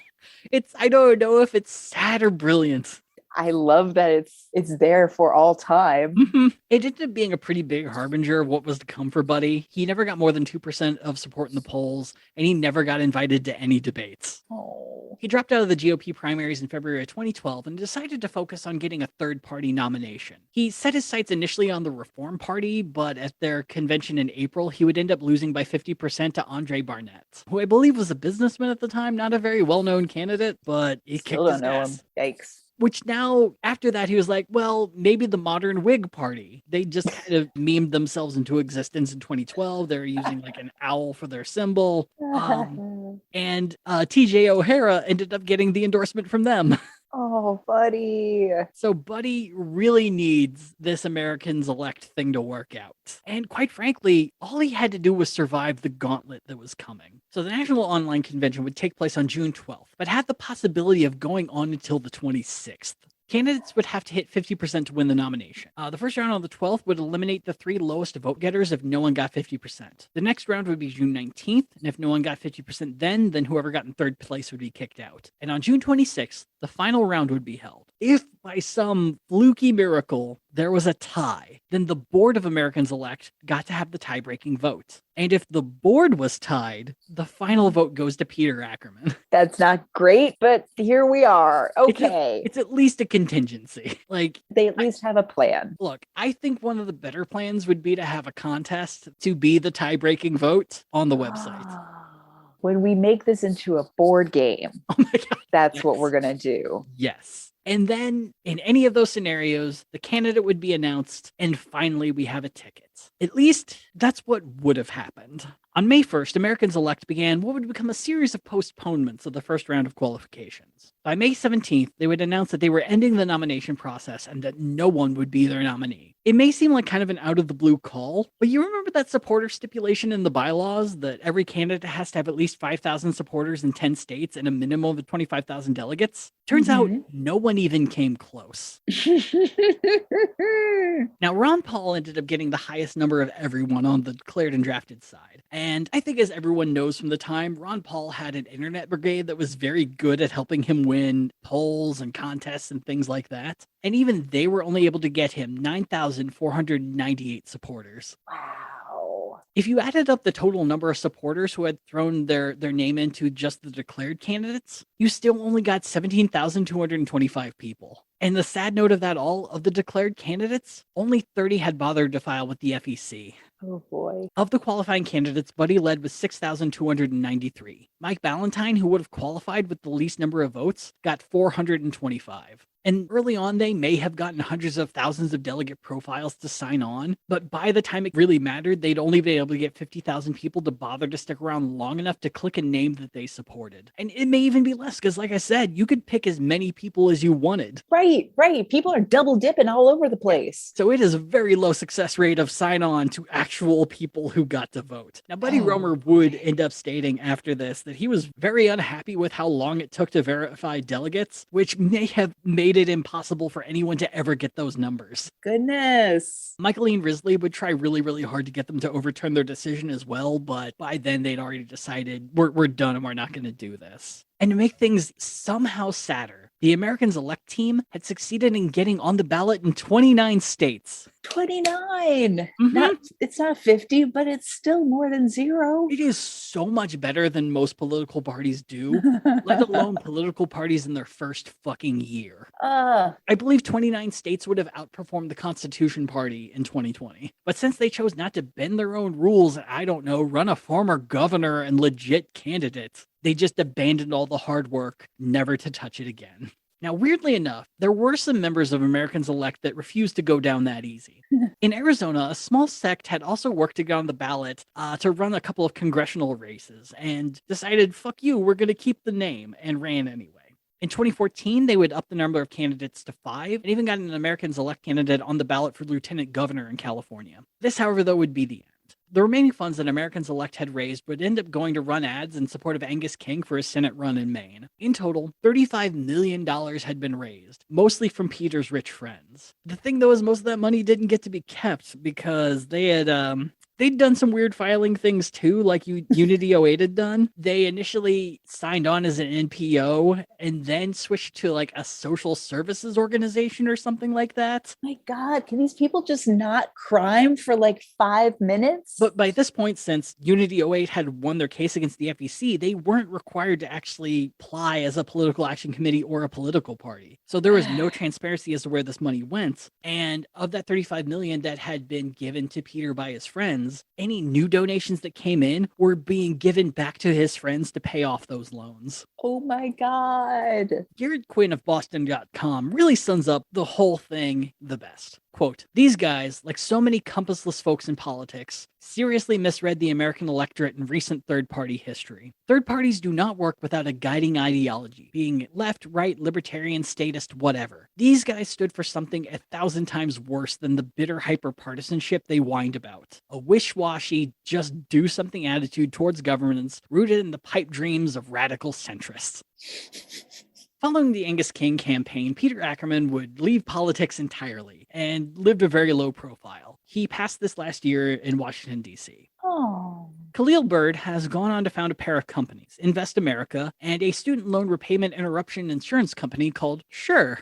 I don't know if it's sad or brilliant. I love that it's there for all time. Mm-hmm. It ended up being a pretty big harbinger of what was to come for Buddy. He never got more than 2% of support in the polls, and he never got invited to any debates. Oh. He dropped out of the GOP primaries in February of 2012 and decided to focus on getting a third-party nomination. He set his sights initially on the Reform Party, but at their convention in April, he would end up losing by 50% to Andre Barnett, who I believe was a businessman at the time, not a very well-known candidate, but he kicked his ass. Yikes. Which now, after that, he was like, well, maybe the modern Whig Party. They just kind of memed themselves into existence in 2012. They're using like an owl for their symbol. And TJ O'Hara ended up getting the endorsement from them. Oh, Buddy. So Buddy really needs this Americans Elect thing to work out. And quite frankly, all he had to do was survive the gauntlet that was coming. So the National Online Convention would take place on June 12th, but had the possibility of going on until the 26th. Candidates would have to hit 50% to win the nomination. The first round on the 12th would eliminate the 3 lowest vote getters if no one got 50%. The next round would be June 19th, and if no one got 50% then whoever got in third place would be kicked out. And on June 26th, the final round would be held. If by some fluky miracle there was a tie, then the Board of Americans Elect got to have the tie-breaking vote. And if the board was tied, the final vote goes to Peter Ackerman. That's not great, but here we are. Okay. It's at least a contingency. Like, they at least have a plan. Look, I think one of the better plans would be to have a contest to be the tie-breaking vote on the website. When we make this into a board game, oh my God, that's what we're going to do. Yes. And then in any of those scenarios, the candidate would be announced, and finally we have a ticket. At least that's what would have happened. On May 1st, Americans-elect began what would become a series of postponements of the first round of qualifications. By May 17th, they would announce that they were ending the nomination process and that no one would be their nominee. It may seem like kind of an out-of-the-blue call, but you remember that supporter stipulation in the bylaws that every candidate has to have at least 5,000 supporters in 10 states and a minimum of 25,000 delegates? Turns out no one even came close. Now, Ron Paul ended up getting the highest number of everyone on the declared and drafted side. And I think, as everyone knows from the time, Ron Paul had an internet brigade that was very good at helping him win polls and contests and things like that. And even they were only able to get him 9,498 supporters. Wow. If you added up the total number of supporters who had thrown their name into just the declared candidates, you still only got 17,225 people. And the sad note of that all, of the declared candidates, only 30 had bothered to file with the FEC. Oh boy. Of the qualifying candidates, Buddy led with 6,293. Mike Ballantyne, who would have qualified with the least number of votes, got 425. And early on, they may have gotten hundreds of thousands of delegate profiles to sign on, but by the time it really mattered, they'd only be able to get 50,000 people to bother to stick around long enough to click a name that they supported. And it may even be less, because like I said, you could pick as many people as you wanted. Right. People are double dipping all over the place. So it is a very low success rate of sign on to actual people who got to vote. Now, Buddy Roemer would end up stating after this that he was very unhappy with how long it took to verify delegates, which may have made it impossible for anyone to ever get those numbers. Goodness. Michaeline Risley would try really, really hard to get them to overturn their decision as well, but by then they'd already decided we're done and we're not going to do this. And to make things somehow sadder, the Americans-elect team had succeeded in getting on the ballot in 29 states. 29. It's not 50, but it's still more than zero. It is so much better than most political parties do, let alone political parties in their first fucking year. I believe 29 states would have outperformed the Constitution Party in 2020. But since they chose not to bend their own rules, I don't know, run a former governor and legit candidate, they just abandoned all the hard work, never to touch it again. Now, weirdly enough, there were some members of Americans-elect that refused to go down that easy. In Arizona, a small sect had also worked to get on the ballot to run a couple of congressional races and decided, fuck you, we're going to keep the name, and ran anyway. In 2014, they would up the number of candidates to 5 and even got an Americans-elect candidate on the ballot for lieutenant governor in California. This, however, though, would be the end. The remaining funds that Americans-elect had raised would end up going to run ads in support of Angus King for his Senate run in Maine. In total, $35 million had been raised, mostly from Peter's rich friends. The thing, though, is most of that money didn't get to be kept because they had they'd done some weird filing things too, like Unity08 had done. They initially signed on as an NPO and then switched to like a social services organization or something like that. My God, can these people just not crime for like 5 minutes? But by this point, since Unity08 had won their case against the FEC, they weren't required to actually apply as a political action committee or a political party. So there was no transparency as to where this money went. And of that $35 million that had been given to Peter by his friends, any new donations that came in were being given back to his friends to pay off those loans. Oh my God. Garrett Quinn of Boston.com really sums up the whole thing the best. Quote, "These guys, like so many compassless folks in politics, seriously misread the American electorate in recent third-party history. Third parties do not work without a guiding ideology, being left, right, libertarian, statist, whatever. These guys stood for something 1,000 times worse than the bitter hyper-partisanship they whined about. A wish-washy, just do something attitude towards governance rooted in the pipe dreams of radical centrists." Following the Angus King campaign, Peter Ackerman would leave politics entirely and lived a very low profile. He passed this last year in Washington, D.C. Oh. Khalil Bird has gone on to found a pair of companies, Invest America and a student loan repayment interruption insurance company called Sure.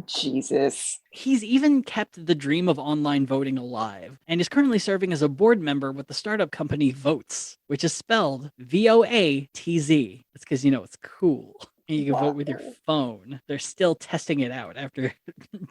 Jesus. He's even kept the dream of online voting alive and is currently serving as a board member with the startup company Votes, which is spelled VOATZ. That's because, you know, it's cool. And you can vote with your phone. They're still testing it out after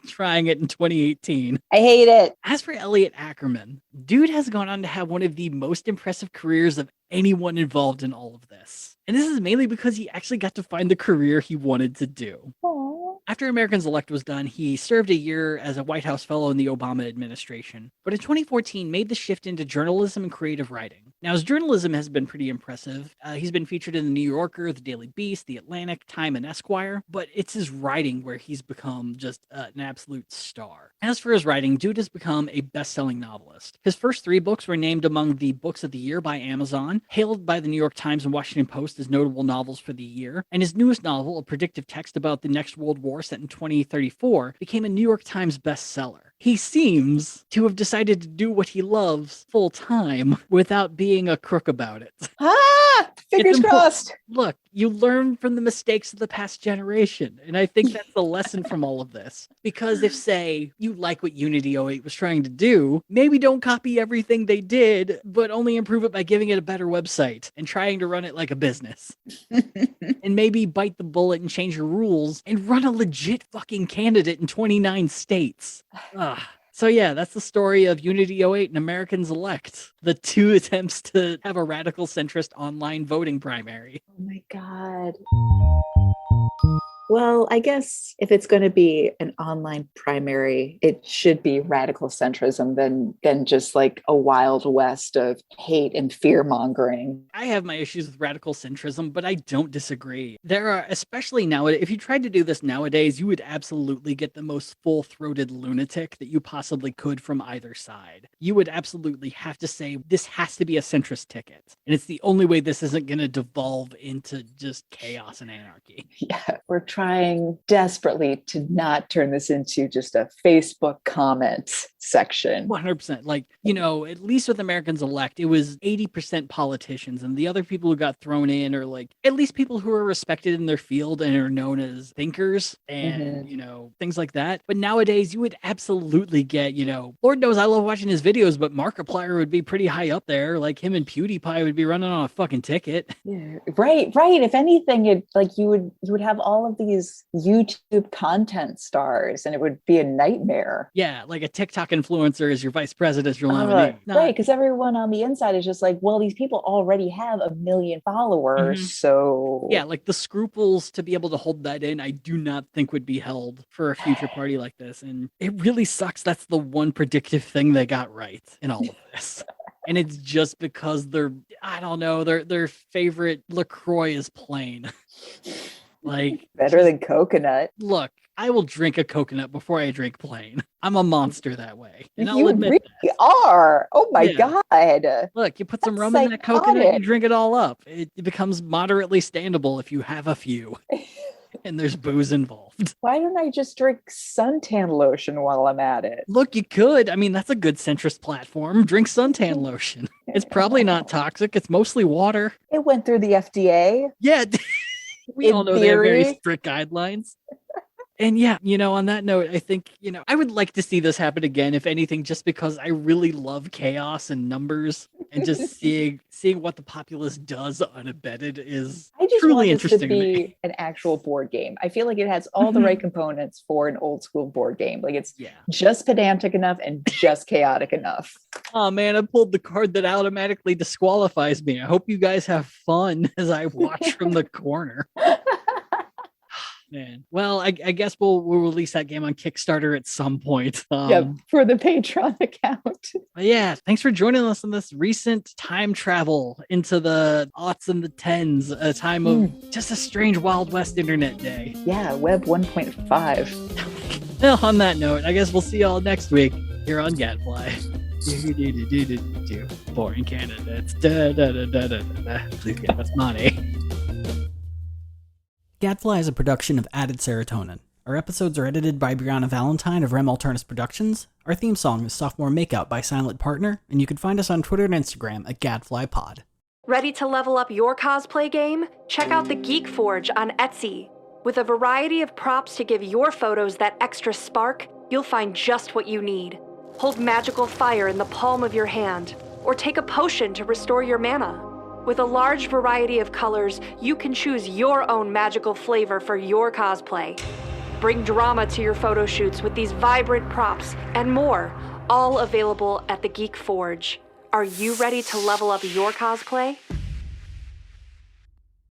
trying it in 2018. I hate it. As for Elliot Ackerman, dude has gone on to have one of the most impressive careers of anyone involved in all of this. And this is mainly because he actually got to find the career he wanted to do. Aww. After Americans Elect was done, he served a year as a White House fellow in the Obama administration, but in 2014 made the shift into journalism and creative writing. Now, his journalism has been pretty impressive. He's been featured in The New Yorker, The Daily Beast, The Atlantic, Time, and Esquire, but it's his writing where he's become just an absolute star. As for his writing, dude has become a best-selling novelist. His first 3 books were named among the Books of the Year by Amazon, hailed by the New York Times and Washington Post as notable novels for the year, and his newest novel, a predictive text about the next World War set in 2034, became a New York Times bestseller. He seems to have decided to do what he loves full time without being a crook about it. Fingers crossed. Look, you learn from the mistakes of the past generation. And I think that's the lesson from all of this. Because if, say, you like what Unity08 was trying to do, maybe don't copy everything they did, but only improve it by giving it a better website and trying to run it like a business. And maybe bite the bullet and change your rules and run a legit fucking candidate in 29 states. So yeah, that's the story of Unity08 and Americans Elect, the 2 attempts to have a radical centrist online voting primary. Oh my God. Well, I guess if it's going to be an online primary, it should be radical centrism than just like a wild west of hate and fear mongering. I have my issues with radical centrism, but I don't disagree. There are, especially now, if you tried to do this nowadays, you would absolutely get the most full-throated lunatic that you possibly could from either side. You would absolutely have to say, this has to be a centrist ticket. And it's the only way this isn't going to devolve into just chaos and anarchy. Yeah, we're trying desperately to not turn this into just a Facebook comment section. 100%. Like, at least with Americans Elect, it was 80% politicians, and the other people who got thrown in are like at least people who are respected in their field and are known as thinkers and, things like that. But nowadays, you would absolutely get, Lord knows I love watching his videos, but Markiplier would be pretty high up there. Like him and PewDiePie would be running on a fucking ticket. Yeah, right. If anything, you would have all of these YouTube content stars, and it would be a nightmare. Yeah, like a TikTok influencer is your vice presidential nominee. Right, because everyone on the inside is just like, well, these people already have 1 million followers, so... Yeah, like the scruples to be able to hold that in, I do not think would be held for a future party like this, and it really sucks that's the one predictive thing they got right in all of this. And it's just because their favorite LaCroix is plain. Like, better than coconut. Look, I will drink a coconut before I drink plain. I'm a monster that way. And you really are. Oh my God. Look, you put some rum in that coconut, you drink it all up. It becomes moderately standable if you have a few. And there's booze involved. Why don't I just drink suntan lotion while I'm at it? Look, you could. I mean, that's a good centrist platform. Drink suntan lotion. It's probably not toxic. It's mostly water. It went through the FDA. Yeah. We all know they have very strict guidelines. And yeah, on that note, I think, I would like to see this happen again, if anything, just because I really love chaos and numbers, and just seeing what the populace does unabated is truly interesting to me. To be an actual board game. I feel like it has all the right components for an old school board game. Like it's just pedantic enough and just chaotic enough. Oh man, I pulled the card that automatically disqualifies me. I hope you guys have fun as I watch from the corner. Man. Well, I guess we'll release that game on Kickstarter at some point. For the Patreon account. But yeah, thanks for joining us on this recent time travel into the aughts and the tens, a time of just a strange Wild West internet day. Yeah, Web 1.5. Well, on that note, I guess we'll see y'all next week here on Gadfly. Boring candidates. Please give us money. Gadfly is a production of Added Serotonin. Our episodes are edited by Brianna Valentine of Rem Alternus Productions. Our theme song is Sophomore Makeout by Silent Partner, and you can find us on Twitter and Instagram at GadflyPod. Ready to level up your cosplay game? Check out the Geek Forge on Etsy. With a variety of props to give your photos that extra spark, you'll find just what you need. Hold magical fire in the palm of your hand, or take a potion to restore your mana. With a large variety of colors, you can choose your own magical flavor for your cosplay. Bring drama to your photo shoots with these vibrant props and more, all available at the Geek Forge. Are you ready to level up your cosplay?